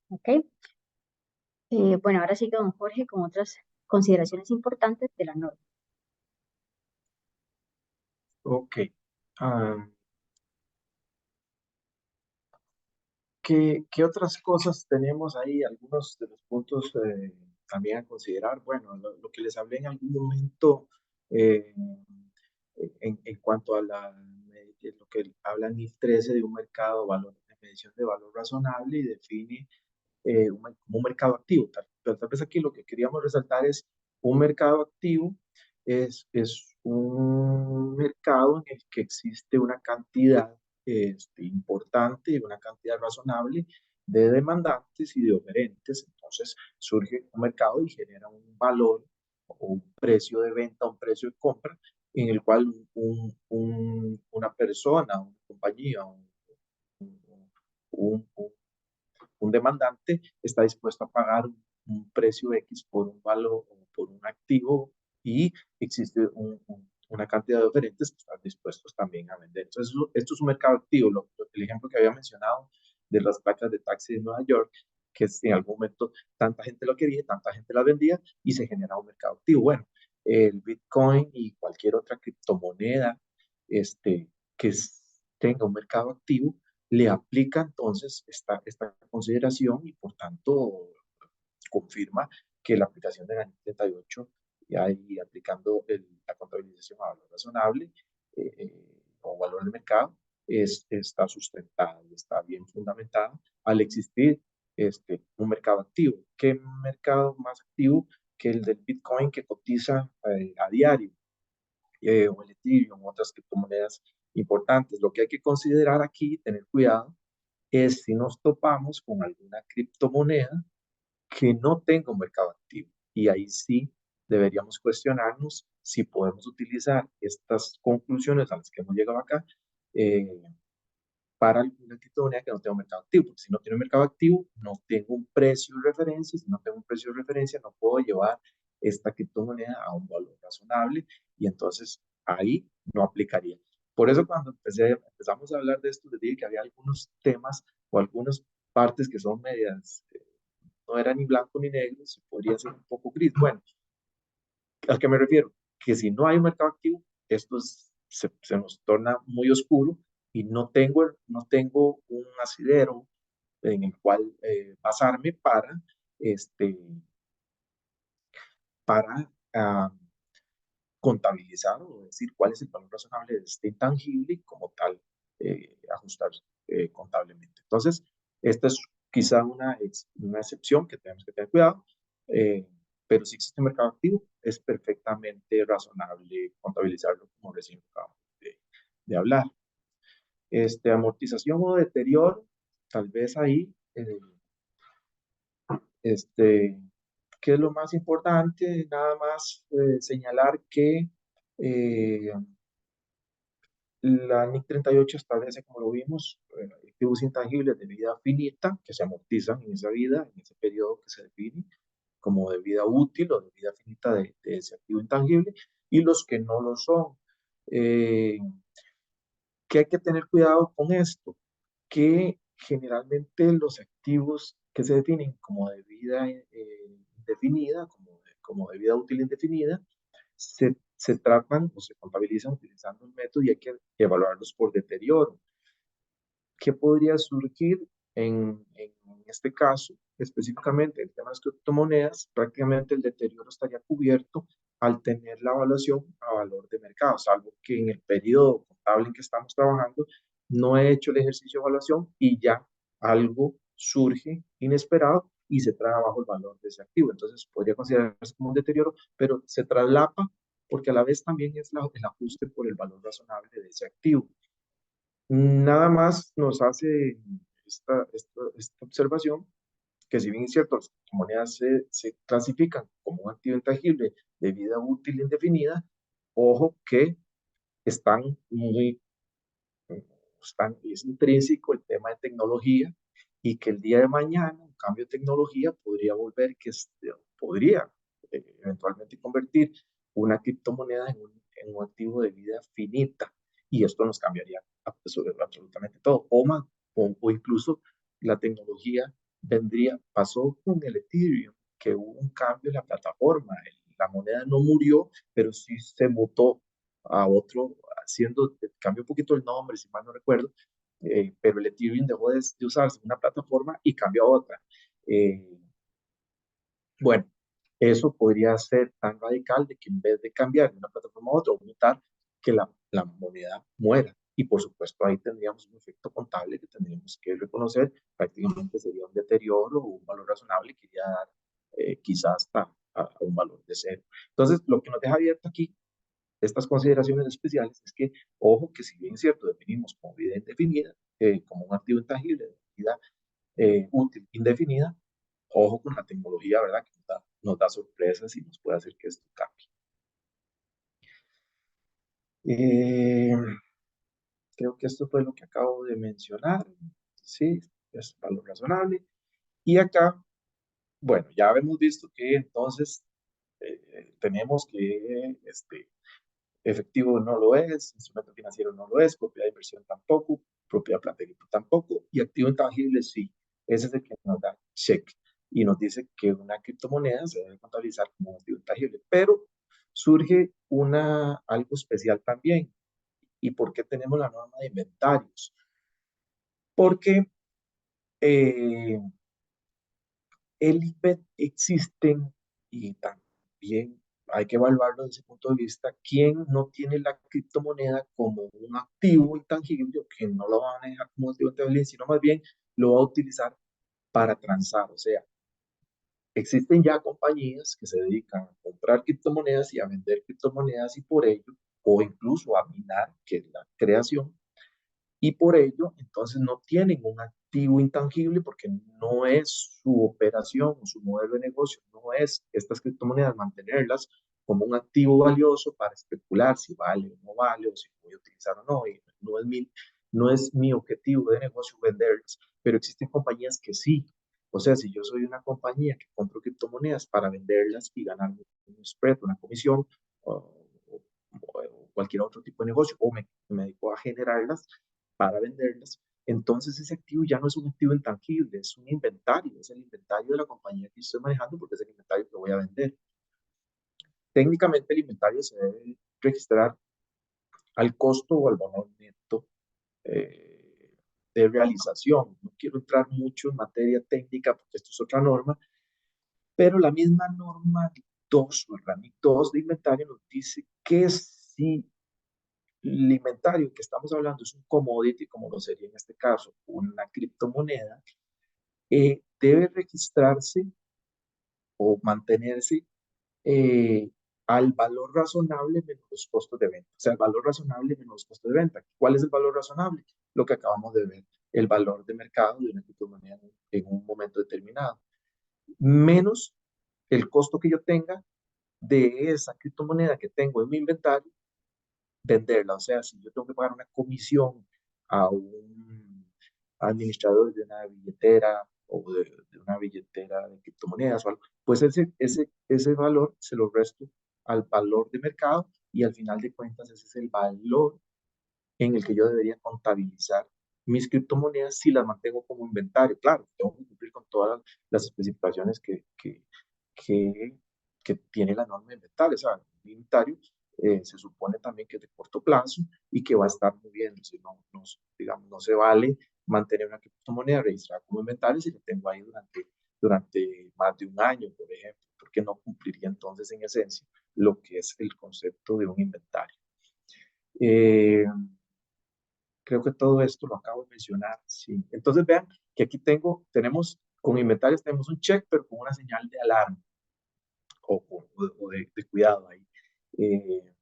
¿Ok? Bueno, ahora sigue don Jorge con otras consideraciones importantes de la norma. Ok. Ah, ¿qué otras cosas tenemos ahí? Algunos de los puntos también a considerar. Bueno, lo que les hablé en algún momento eh, en cuanto a lo que habla en NIF 13 de un mercado valor, de medición de valor razonable y define como un mercado activo. Pero tal vez aquí lo que queríamos resaltar es un mercado activo es un mercado en el que existe una cantidad importante y una cantidad razonable de demandantes y de oferentes. Entonces surge un mercado y genera un valor o un precio de venta, un precio de compra, en el cual una persona, una compañía, un un demandante está dispuesto a pagar un precio X por un valor o por un activo y existe una cantidad de oferentes que están dispuestos también a vender. Entonces, esto es un mercado activo. El ejemplo que había mencionado de las placas de taxi de Nueva York, que en algún momento tanta gente lo quería, tanta gente las vendía y se generaba un mercado activo. Bueno, el Bitcoin y cualquier otra criptomoneda que tenga un mercado activo le aplica entonces esta consideración y por tanto confirma que la aplicación de la NIC 38 y aplicando la contabilización a valor razonable o valor de mercado está sustentada y está bien fundamentada al existir un mercado activo. ¿Qué mercado más activo que el del Bitcoin que cotiza a diario? O el Ethereum, otras criptomonedas importantes? Lo que hay que considerar aquí, tener cuidado, es si nos topamos con alguna criptomoneda que no tenga un mercado activo. Y ahí sí deberíamos cuestionarnos si podemos utilizar estas conclusiones a las que hemos llegado acá eh, para alguna criptomoneda que no tenga un mercado activo. Porque si no tiene un mercado activo, no tengo un precio de referencia. Si no tengo un precio de referencia, no puedo llevar esta criptomoneda a un valor razonable y entonces ahí no aplicaría. Por eso cuando empezamos a hablar de esto, les dije que había algunos temas o algunas partes que son medias, no era ni blanco ni negro, se podría ser un poco gris. Bueno, ¿a qué me refiero? Que si no hay un mercado activo, se nos torna muy oscuro y no tengo un asidero en el cual basarme este, para contabilizar o decir cuál es el valor razonable de este intangible y como tal ajustar contablemente. Entonces, esta es quizá una excepción que tenemos que tener cuidado, pero si existe mercado activo, es perfectamente razonable contabilizarlo como recién acabamos de hablar. Amortización o deterioro, tal vez ahí, este, ¿qué es lo más importante? Nada más señalar que eh, la NIC 38 establece, como lo vimos, activos intangibles de vida finita que se amortizan en esa vida, en ese periodo que se define como de vida útil o de vida finita de ese activo intangible, y los que no lo son. Eh, ¿Qué hay que tener cuidado con esto? Que generalmente los activos que se definen como de vida indefinida, como de vida útil indefinida, se tratan o se contabilizan utilizando un método y hay que evaluarlos por deterioro. ¿Qué podría surgir en este caso? Específicamente, el tema de las criptomonedas, prácticamente el deterioro estaría cubierto al tener la evaluación a valor de mercado, salvo que en el periodo contable en que estamos trabajando no he hecho el ejercicio de evaluación y ya algo surge inesperado y se trae abajo el valor de ese activo. Entonces podría considerarse como un deterioro, pero se traslapa porque a la vez también es el ajuste por el valor razonable de ese activo. Nada más nos hace esta observación que si bien es cierto, las criptomonedas se clasifican como un activo intangible de vida útil indefinida, ojo que están muy, es intrínseco el tema de tecnología y que el día de mañana un cambio de tecnología podría volver, podría eventualmente convertir una criptomoneda en un activo de vida finita y esto nos cambiaría absolutamente todo o incluso la tecnología pasó con el Ethereum, que hubo un cambio en la plataforma, la moneda no murió, pero sí se mutó a otro, cambió un poquito el nombre, si mal no recuerdo, pero el Ethereum dejó de usarse en una plataforma y cambió a otra. Eh, bueno, eso podría ser tan radical de que en vez de cambiar de una plataforma a otra o mutar, que la moneda muera. Y por supuesto ahí tendríamos un efecto contable que tendríamos que reconocer, prácticamente sería un deterioro o un valor razonable que iría a dar quizás hasta a un valor de cero. Entonces, lo que nos deja abierto aquí estas consideraciones especiales es que, ojo, que si bien es cierto, definimos como vida indefinida, como un activo intangible de vida útil indefinida, ojo con la tecnología, ¿verdad? Que nos da sorpresas y nos puede hacer que esto cambie. Eh, Creo que esto fue lo que acabo de mencionar. Sí, es valor razonable. Y acá, bueno, ya hemos visto que entonces tenemos que efectivo no lo es, instrumento financiero no lo es, propiedad de inversión tampoco, propiedad de planta y equipo tampoco, y activo intangible sí. Ese es el que nos da check y nos dice que una criptomoneda se debe contabilizar como un activo intangible, pero surge algo especial también. ¿Y por qué tenemos la norma de inventarios? Porque eh, existen y también hay que evaluarlo desde ese punto de vista, quién no tiene la criptomoneda como un activo intangible, o que no lo va a manejar como activo intangible, sino más bien lo va a utilizar para transar. O sea, existen ya compañías que se dedican a comprar criptomonedas y a vender criptomonedas y por ello, o incluso a minar, que es la creación, y por ello, entonces no tienen un activo intangible porque no es su operación o su modelo de negocio, no es estas criptomonedas mantenerlas como un activo valioso para especular si vale o no vale o si voy a utilizar o no. Y no es mi objetivo de negocio venderlas, pero existen compañías que sí. O sea, si yo soy una compañía que compro criptomonedas para venderlas y ganar un spread, una comisión o cualquier otro tipo de negocio, o me dedico a generarlas, para venderlas, entonces ese activo ya no es un activo intangible, es un inventario, es el inventario de la compañía que estoy manejando porque es el inventario que voy a vender. Técnicamente el inventario se debe registrar al costo o al valor neto eh, de realización. No quiero entrar mucho en materia técnica porque esto es otra norma, pero la misma norma 2 o el RAMIC 2 de inventario nos dice que si el inventario que estamos hablando es un commodity, como lo sería en este caso una criptomoneda, debe registrarse o mantenerse eh, al valor razonable menos los costos de venta. O sea, el valor razonable menos los costos de venta. ¿Cuál es el valor razonable? Lo que acabamos de ver, el valor de mercado de una criptomoneda en un momento determinado, menos el costo que yo tenga de esa criptomoneda que tengo en mi inventario, venderla. O sea, si yo tengo que pagar una comisión a un administrador de una billetera o de una billetera de criptomonedas o algo, pues ese valor se lo resto al valor de mercado y al final de cuentas ese es el valor en el que yo debería contabilizar mis criptomonedas si las mantengo como inventario. Claro, tengo que cumplir con todas las especificaciones que, que tiene la norma de inventario. O sea, el inventario se supone también que es de corto plazo y que va a estar moviéndose, digamos, no se vale mantener una criptomoneda registrada como inventario si la tengo ahí durante más de un año, por ejemplo, porque no cumpliría entonces en esencia lo que es el concepto de un inventario. Eh, Creo que todo esto lo acabo de mencionar, sí. Entonces vean que aquí con inventarios tenemos un check, pero con una señal de alarma o de cuidado ahí. Eh,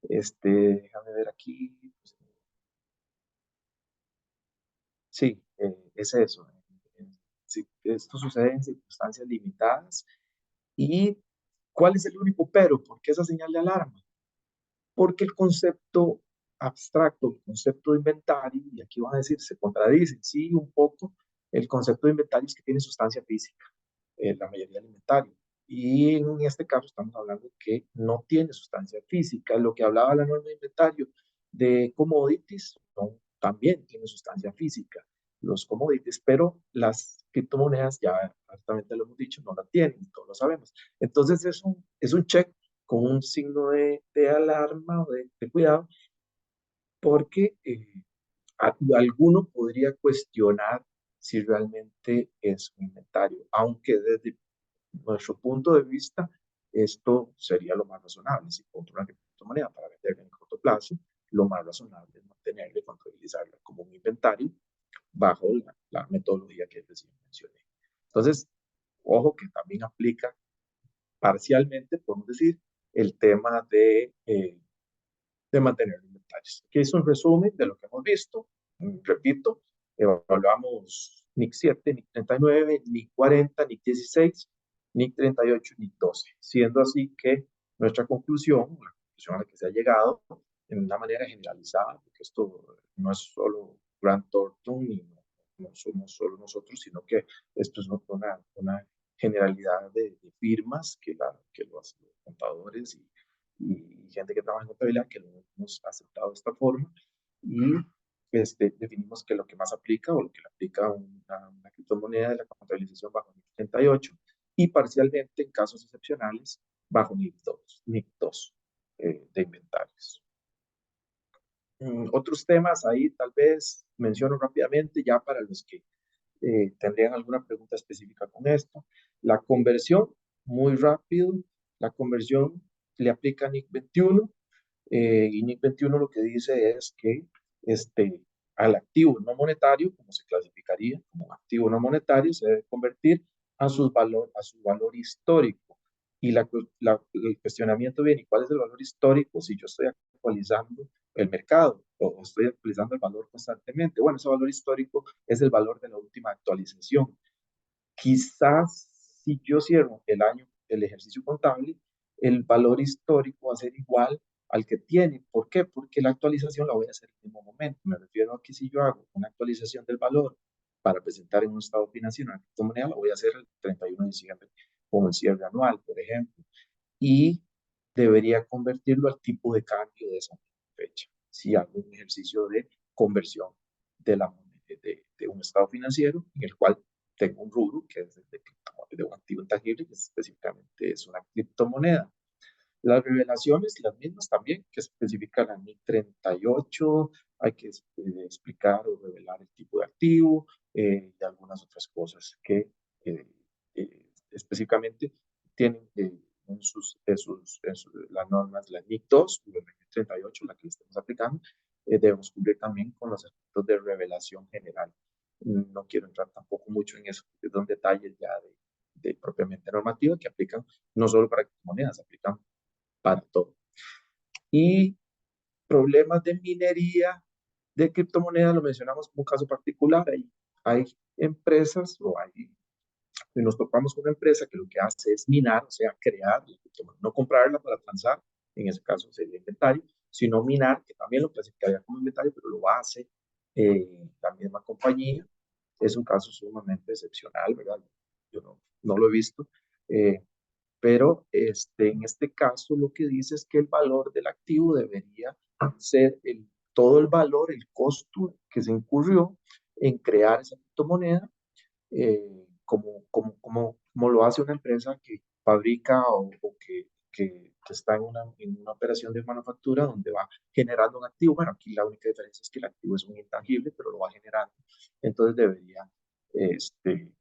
Déjame ver aquí. Sí, es eso. Sí, esto sucede en circunstancias limitadas. ¿Y cuál es el único pero? ¿Por qué esa señal de alarma? Porque el concepto abstracto, el concepto de inventario, y aquí van a decir, se contradicen, sí, un poco, el concepto de inventario es que tiene sustancia física, la mayoría de inventario. Y en este caso estamos hablando que no tiene sustancia física. Lo que hablaba la norma de inventario de commodities también tiene sustancia física, los commodities, pero las criptomonedas, ya exactamente lo hemos dicho, no la tienen, todos lo sabemos. Entonces es un check con un signo de alarma o de cuidado, porque alguno podría cuestionar si realmente es un inventario, aunque desde nuestro punto de vista esto sería lo más razonable. Si compro una criptomoneda para venderla en corto plazo, lo más razonable es mantenerla y contabilizarla como un inventario bajo la metodología que recién mencioné. Entonces, ojo que también aplica parcialmente, podemos decir, el tema de mantener inventarios. Aquí es un resumen de lo que hemos visto. Repito, evaluamos NIC 7, NIC 39, NIC 40, NIC 16, NIC 38, NIC 12, siendo así que nuestra conclusión, la conclusión a la que se ha llegado en una manera generalizada, porque esto no es solo Grant Thornton y no somos solo nosotros, sino que esto es una generalidad de firmas que los contadores y gente que trabaja en contabilidad que lo hemos aceptado de esta forma y definimos que lo que más aplica o lo que le aplica a una criptomoneda es la contabilización bajo NIC 38 y parcialmente en casos excepcionales bajo NIC 2 de inventarios. Otros temas ahí tal vez menciono rápidamente ya para los que tendrían alguna pregunta específica con esto. La conversión, muy rápido, la conversión le aplica a NIC 21 y NIC 21 lo que dice es que al activo no monetario, como se clasificaría como activo no monetario, se debe convertir a su valor histórico. Y el cuestionamiento viene, ¿y cuál es el valor histórico si yo estoy actualizando el mercado o estoy actualizando el valor constantemente? Bueno, ese valor histórico es el valor de la última actualización. Quizás si yo cierro el ejercicio contable, el valor histórico va a ser igual al que tiene. ¿Por qué? Porque la actualización la voy a hacer en el mismo momento. Me refiero a que si yo hago una actualización del valor para presentar en un estado financiero una criptomoneda, la voy a hacer el 31 de diciembre con el cierre anual, por ejemplo. Y debería convertirlo al tipo de cambio de esa fecha. Si hago un ejercicio de conversión de un estado financiero en el cual tengo un rubro que es de un activo intangible, que específicamente es una criptomoneda. Las revelaciones, las mismas también, que especifican la NIC 38, hay que explicar o revelar el tipo de activo y algunas otras cosas que específicamente tienen las normas, la NIC 2, la NIC 38, la que estamos aplicando, debemos cumplir también con los aspectos de revelación general. No quiero entrar tampoco mucho en eso, porque son detalles ya de propiamente normativa que aplican no solo para criptomonedas, aplican para todo. Y problemas de minería de criptomonedas lo mencionamos como un caso particular. Hay empresas y nos topamos con una empresa que lo que hace es minar, o sea, crear la criptomoneda, no comprarla para transar, en ese caso sería inventario, sino minar, que también lo clasificaría como inventario, pero lo hace la misma compañía. Es un caso sumamente excepcional, ¿verdad? Yo no lo he visto, pero en este caso lo que dice es que el valor del activo debería ser todo el valor, el costo que se incurrió en crear esa criptomoneda, como lo hace una empresa que fabrica o que que está en una operación de manufactura donde va generando un activo. Bueno, aquí la única diferencia es que el activo es un intangible, pero lo va generando. Entonces debería este,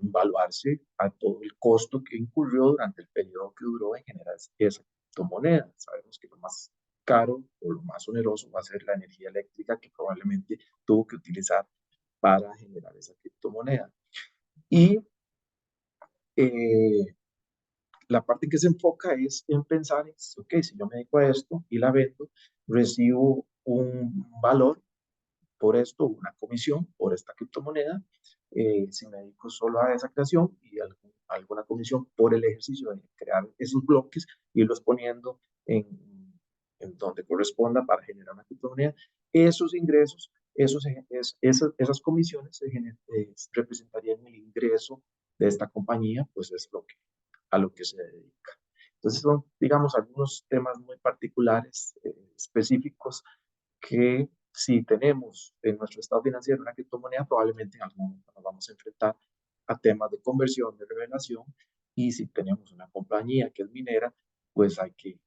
evaluarse a todo el costo que incurrió durante el periodo que duró en generar esa criptomoneda. Sabemos que lo más caro o lo más oneroso va a ser la energía eléctrica que probablemente tuvo que utilizar para generar esa criptomoneda. Y la parte en que se enfoca es en pensar, ok, si yo me dedico a esto y la vendo, recibo un valor por esto, una comisión por esta criptomoneda. Si me dedico solo a esa creación y alguna comisión por el ejercicio de crear esos bloques y irlos poniendo en donde corresponda para generar una criptomoneda, esos ingresos, esas comisiones representarían el ingreso de esta compañía, pues es a lo que se dedica. Entonces son, digamos, algunos temas muy particulares, específicos, que si tenemos en nuestro estado financiero una criptomoneda, probablemente en algún momento nos vamos a enfrentar a temas de conversión, de revelación, y si tenemos una compañía que es minera, pues hay que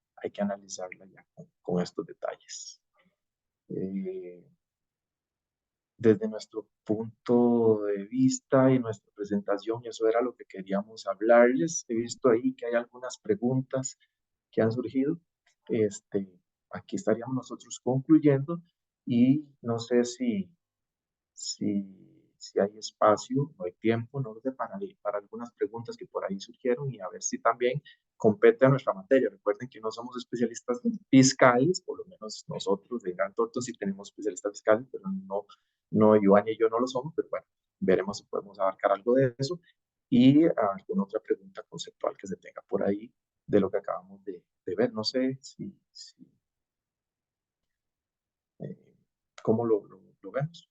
analizarla ya con estos detalles. Desde nuestro punto de vista y nuestra presentación, eso era lo que queríamos hablarles. He visto ahí que hay algunas preguntas que han surgido. Este, Aquí estaríamos nosotros concluyendo y no sé si hay espacio o hay tiempo, no lo sé, para algunas preguntas que por ahí surgieron y a ver si también compete a nuestra materia. Recuerden que no somos especialistas fiscales, por lo menos nosotros de Gran Torto sí tenemos especialistas fiscales, pero no, Iván y yo no lo somos, pero bueno, veremos si podemos abarcar algo de eso y alguna otra pregunta conceptual que se tenga por ahí de lo que acabamos de ver. No sé eh, cómo lo vemos.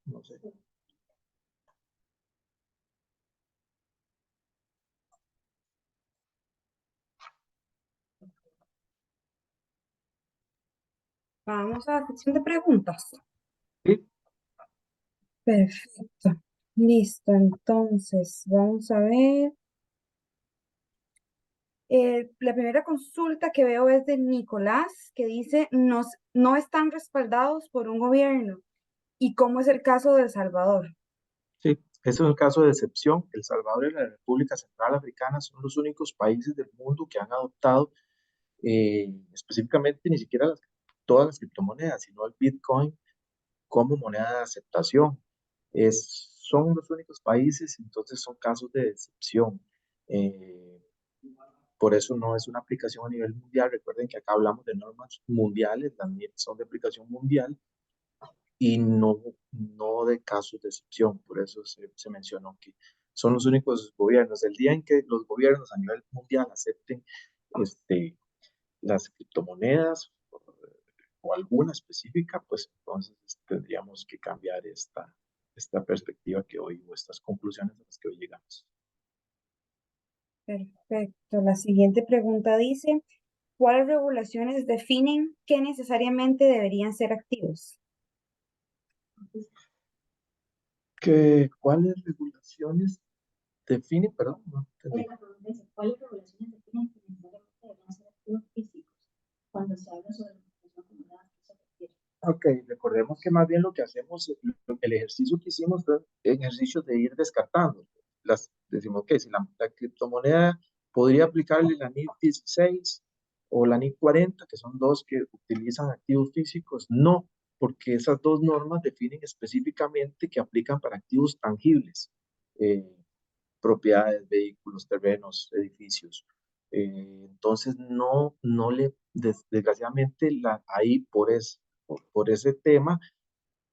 No sé. Vamos a la sección de preguntas. Sí, Perfecto. Listo, entonces vamos a ver. La primera consulta que veo es de Nicolás, que dice, no están respaldados por un gobierno. ¿Y cómo es el caso de El Salvador? sí, ese es un caso de excepción. El Salvador y la República Central Africana son los únicos países del mundo que han adoptado específicamente ni siquiera todas las criptomonedas, sino el Bitcoin como moneda de aceptación. Son los únicos países, entonces son casos de excepción. Eh, por eso no es una aplicación a nivel mundial. Recuerden que acá hablamos de normas mundiales, también son de aplicación mundial y no de casos de excepción. Por eso se mencionó que son los únicos gobiernos. El día en que los gobiernos a nivel mundial acepten las criptomonedas o alguna específica, pues entonces tendríamos que cambiar esta perspectiva que hoy, o estas conclusiones a las que hoy llegamos. Perfecto. La siguiente pregunta dice, ¿cuáles regulaciones definen qué necesariamente deberían ser activos? ¿Cuáles regulaciones definen? Perdón, no entendí. ¿Cuáles regulaciones definen que necesariamente deberían ser activos físicos cuando se habla sobre la comunidad? Ok, recordemos que más bien lo que hacemos, el ejercicio que hicimos fue el ejercicio de ir descartando. Decimos que si la criptomoneda podría aplicarle la NIF 16 o la NIF 40, que son dos que utilizan activos físicos, no, porque esas dos normas definen específicamente que aplican para activos tangibles, eh, propiedades, vehículos, terrenos, edificios. Entonces, desgraciadamente, ahí por ese tema,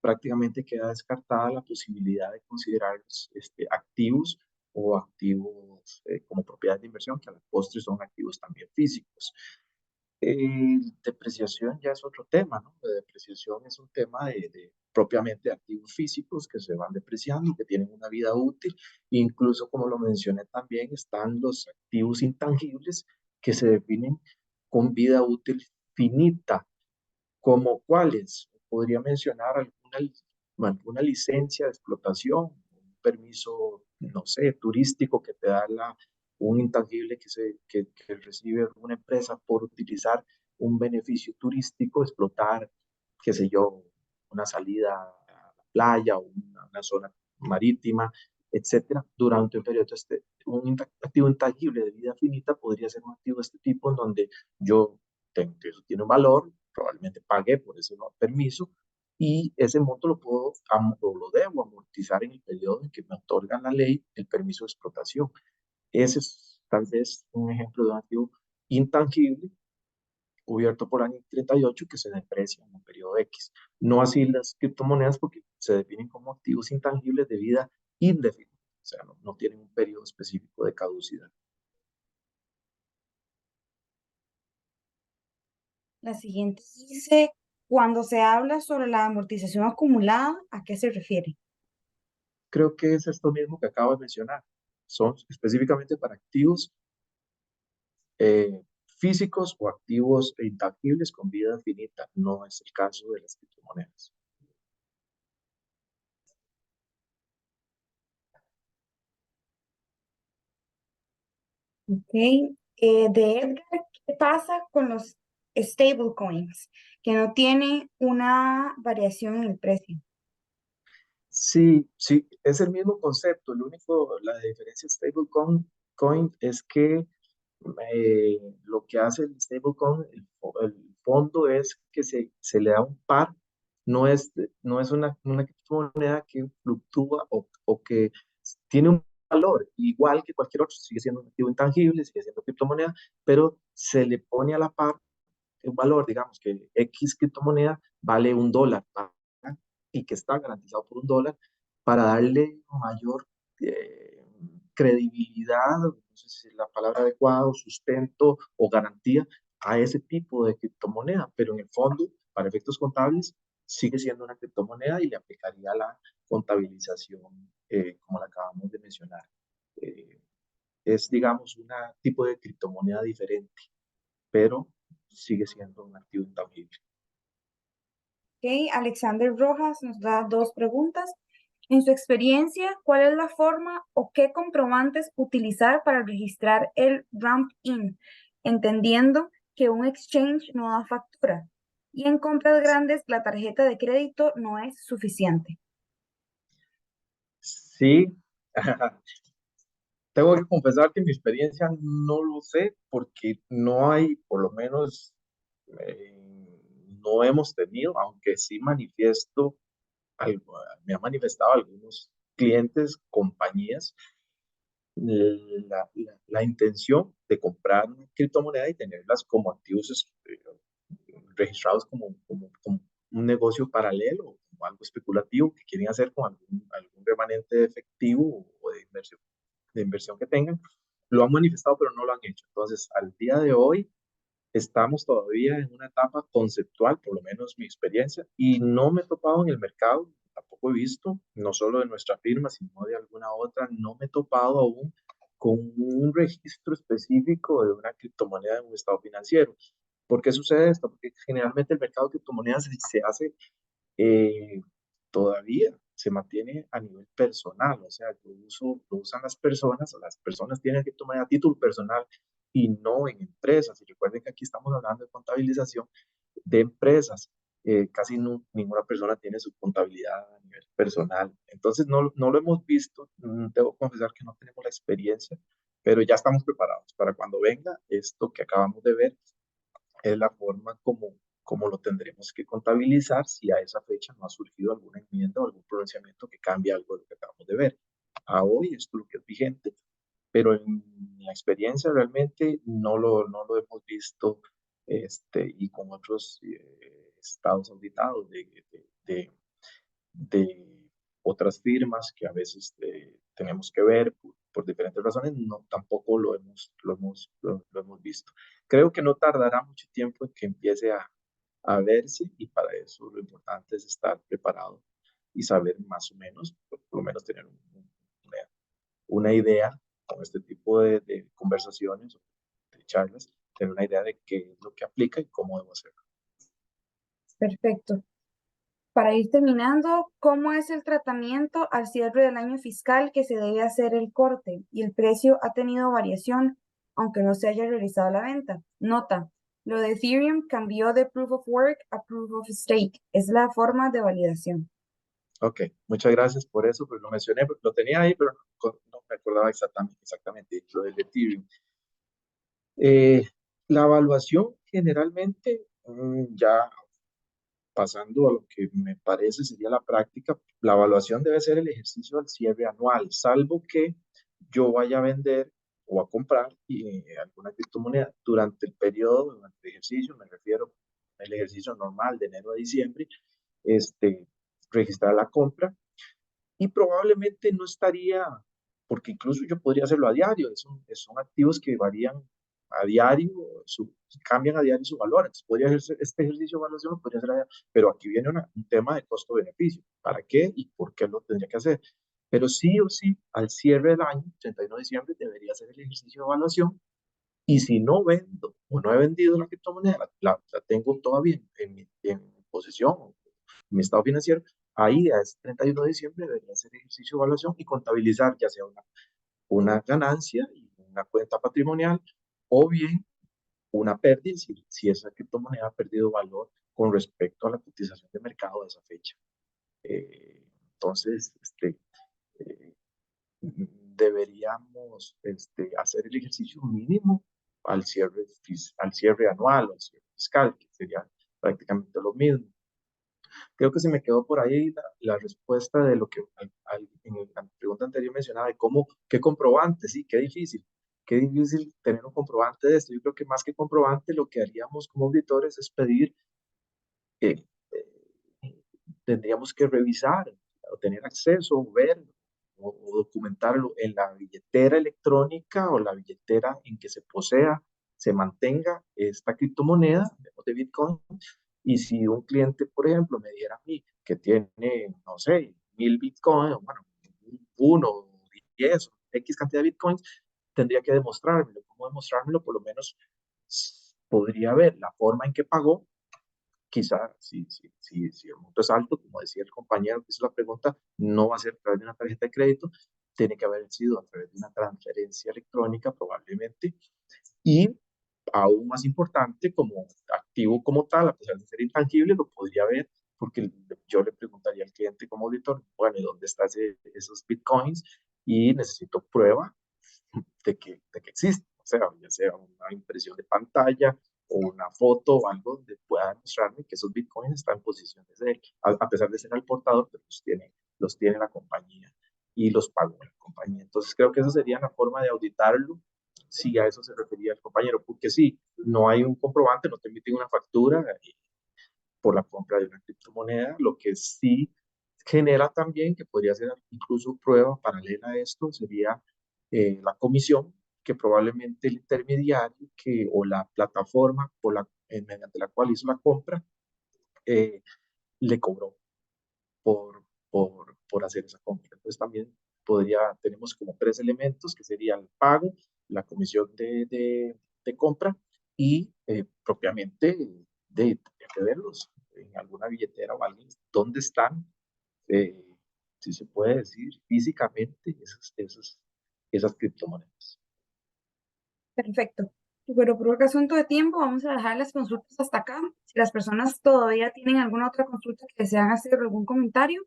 prácticamente queda descartada la posibilidad de considerarlos activos o activos como propiedades de inversión, que a la postre son activos también físicos. Depreciación ya es otro tema, ¿no? La depreciación es un tema propiamente de activos físicos que se van depreciando, que tienen una vida útil. Incluso, como lo mencioné también, están los activos intangibles que se definen con vida útil finita, como cuáles. Podría mencionar alguna licencia de explotación, un permiso, no sé, turístico que te da un intangible que recibe una empresa por utilizar un beneficio turístico, explotar, qué sé yo, una salida a la playa o una zona marítima, etcétera, durante un periodo. Activo intangible de vida finita podría ser un activo de este tipo en donde yo tengo que eso tiene un valor, probablemente pagué por ese permiso y ese monto o lo debo amortizar en el periodo en que me otorgan la ley el permiso de explotación. Ese es tal vez un ejemplo de un activo intangible cubierto por año 38 que se deprecia en un periodo X. No así las criptomonedas porque se definen como activos intangibles de vida indefinida, o sea, no tienen un periodo específico de caducidad. La siguiente dice, cuando se habla sobre la amortización acumulada, ¿a qué se refiere? Creo que es esto mismo que acabo de mencionar. Son específicamente para activos eh, físicos o activos intangibles con vida finita. No es el caso de las criptomonedas. Ok. De Edgar, ¿qué pasa con los stablecoins que no tienen una variación en el precio? Sí, sí, es el mismo concepto. La diferencia coin es que lo que hace el stablecoin, el fondo es que se le da un par, no es una criptomoneda que fluctúa o que tiene un valor igual que cualquier otro, sigue siendo un activo intangible, sigue siendo criptomoneda, pero se le pone a la par un valor, digamos que X criptomoneda vale $1 y que está garantizado por $1 para darle mayor credibilidad, no sé si es la palabra adecuada, o sustento o garantía a ese tipo de criptomoneda, pero en el fondo, para efectos contables, sigue siendo una criptomoneda y le aplicaría la contabilización como la acabamos de mencionar. Eh, es, digamos, un tipo de criptomoneda diferente, pero sigue siendo un activo intangible. Ok, Alexander Rojas nos da dos preguntas. En su experiencia, ¿cuál es la forma o qué comprobantes utilizar para registrar el ramp-in? Entendiendo que un exchange no da factura y en compras grandes la tarjeta de crédito no es suficiente. Sí, tengo que confesar que mi experiencia no lo sé porque no hay, por lo menos, eh, no hemos tenido, aunque sí me ha manifestado algunos clientes, compañías, la intención de comprar una criptomoneda y tenerlas como activos registrados como un negocio paralelo, como algo especulativo que quieren hacer con algún remanente de efectivo o de inversión que tengan, lo han manifestado pero no lo han hecho. Entonces, al día de hoy estamos todavía en una etapa conceptual, por lo menos mi experiencia, y no me he topado en el mercado, tampoco he visto, no solo de nuestra firma, sino de alguna otra, no me he topado aún con un registro específico de una criptomoneda en un estado financiero. ¿Por qué sucede esto? Porque generalmente el mercado de criptomonedas se hace eh, todavía se mantiene a nivel personal, o sea, lo usan las personas tienen que tomar a título personal y no en empresas. Y recuerden que aquí estamos hablando de contabilización de empresas. Casi ninguna persona tiene su contabilidad a nivel personal. Entonces, no lo hemos visto. Debo confesar que no tenemos la experiencia, pero ya estamos preparados para cuando venga esto que acabamos de ver es la forma como lo tendremos que contabilizar si a esa fecha no ha surgido alguna enmienda o algún pronunciamiento que cambie algo de lo que acabamos de ver. A hoy esto es lo que es vigente, pero en la experiencia realmente no lo hemos visto y con otros estados auditados de otras firmas que a veces tenemos que ver por diferentes razones, no, tampoco lo hemos visto. Creo que no tardará mucho tiempo en que empiece a verse y para eso lo importante es estar preparado y saber más o menos, por lo menos tener una idea con este tipo de conversaciones, de charlas, tener una idea de qué es lo que aplica y cómo debo hacerlo. Perfecto. Para ir terminando, ¿cómo es el tratamiento al cierre del año fiscal que se debe hacer el corte? Y el precio ha tenido variación, aunque no se haya realizado la venta. Nota, lo de Ethereum cambió de Proof of Work a Proof of Stake. Es la forma de validación. Ok, muchas gracias por eso, pues lo mencioné, lo tenía ahí, pero no me acordaba exactamente lo del Ethereum. La evaluación generalmente, ya pasando a lo que me parece sería la práctica, la evaluación debe ser el ejercicio al cierre anual, salvo que yo vaya a vender o a comprar alguna criptomoneda durante el periodo, durante el ejercicio, me refiero al ejercicio normal de enero a diciembre, este, registrar la compra y probablemente no estaría, porque incluso yo podría hacerlo a diario, son activos que varían a diario, cambian a diario su valor, entonces podría hacer este ejercicio de evaluación, lo podría hacer a diario, pero aquí viene un tema de costo-beneficio, ¿para qué y por qué lo tendría que hacer? Pero sí o sí, al cierre del año, 31 de diciembre, debería hacer el ejercicio de evaluación y si no vendo o no he vendido la criptomoneda, la tengo todavía en posesión, en mi estado financiero, ahí a ese 31 de diciembre debería hacer ejercicio de evaluación y contabilizar ya sea una ganancia y una cuenta patrimonial o bien una pérdida si esa criptomoneda ha perdido valor con respecto a la cotización de mercado de esa fecha. Entonces, eh, deberíamos hacer el ejercicio mínimo al cierre anual, al cierre fiscal, que sería prácticamente lo mismo. Creo que se me quedó por ahí la respuesta de lo que en la pregunta anterior mencionaba, de qué comprobante, sí, qué difícil tener un comprobante de esto. Yo creo que más que comprobante, lo que haríamos como auditores es pedir, eh, tendríamos que revisar o tener acceso, o ver o documentarlo en la billetera electrónica o la billetera en que se posea, se mantenga esta criptomoneda de Bitcoin. Y si un cliente, por ejemplo, me diera a mí que tiene, no sé, 1000 Bitcoin, bueno, uno, 10, X cantidad de Bitcoins, tendría que demostrármelo. ¿Cómo demostrármelo? Por lo menos podría ver la forma en que pagó. Quizá si el monto es alto, como decía el compañero que hizo la pregunta, no va a ser a través de una tarjeta de crédito, tiene que haber sido a través de una transferencia electrónica probablemente. Y aún más importante, como activo como tal, a pesar de ser intangible, lo podría ver porque yo le preguntaría al cliente como auditor, bueno, ¿y dónde están esos bitcoins? Y necesito prueba de que existe, o sea, ya sea una impresión de pantalla o una foto o algo donde pueda demostrarme que esos bitcoins están en posiciones de él, a pesar de ser el portador, pero los tiene la compañía y los pagó la compañía. Entonces creo que esa sería la forma de auditarlo, si a eso se refería el compañero, porque si no hay un comprobante, no te emiten una factura por la compra de una criptomoneda, lo que sí genera también, que podría ser incluso prueba paralela a esto, sería la comisión que probablemente el intermediario o la plataforma mediante la cual hizo la compra eh, le cobró por hacer esa compra. Entonces también tenemos como tres elementos que serían el pago, la comisión de compra y propiamente de verlos en alguna billetera o alguien, dónde están, eh, si se puede decir, físicamente esas criptomonedas. Perfecto. Pero por asunto de tiempo, vamos a dejar las consultas hasta acá. Si las personas todavía tienen alguna otra consulta que desean hacer o algún comentario,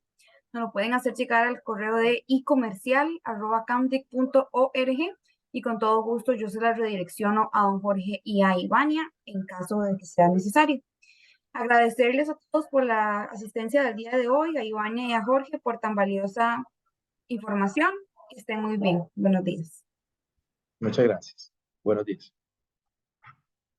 nos lo pueden hacer llegar al correo de icomercial@camtec.org y con todo gusto yo se las redirecciono a don Jorge y a Ivania en caso de que sea necesario. Agradecerles a todos por la asistencia del día de hoy, a Ivania y a Jorge por tan valiosa información. Que estén muy bien. Buenos días. Muchas gracias. Buenos días.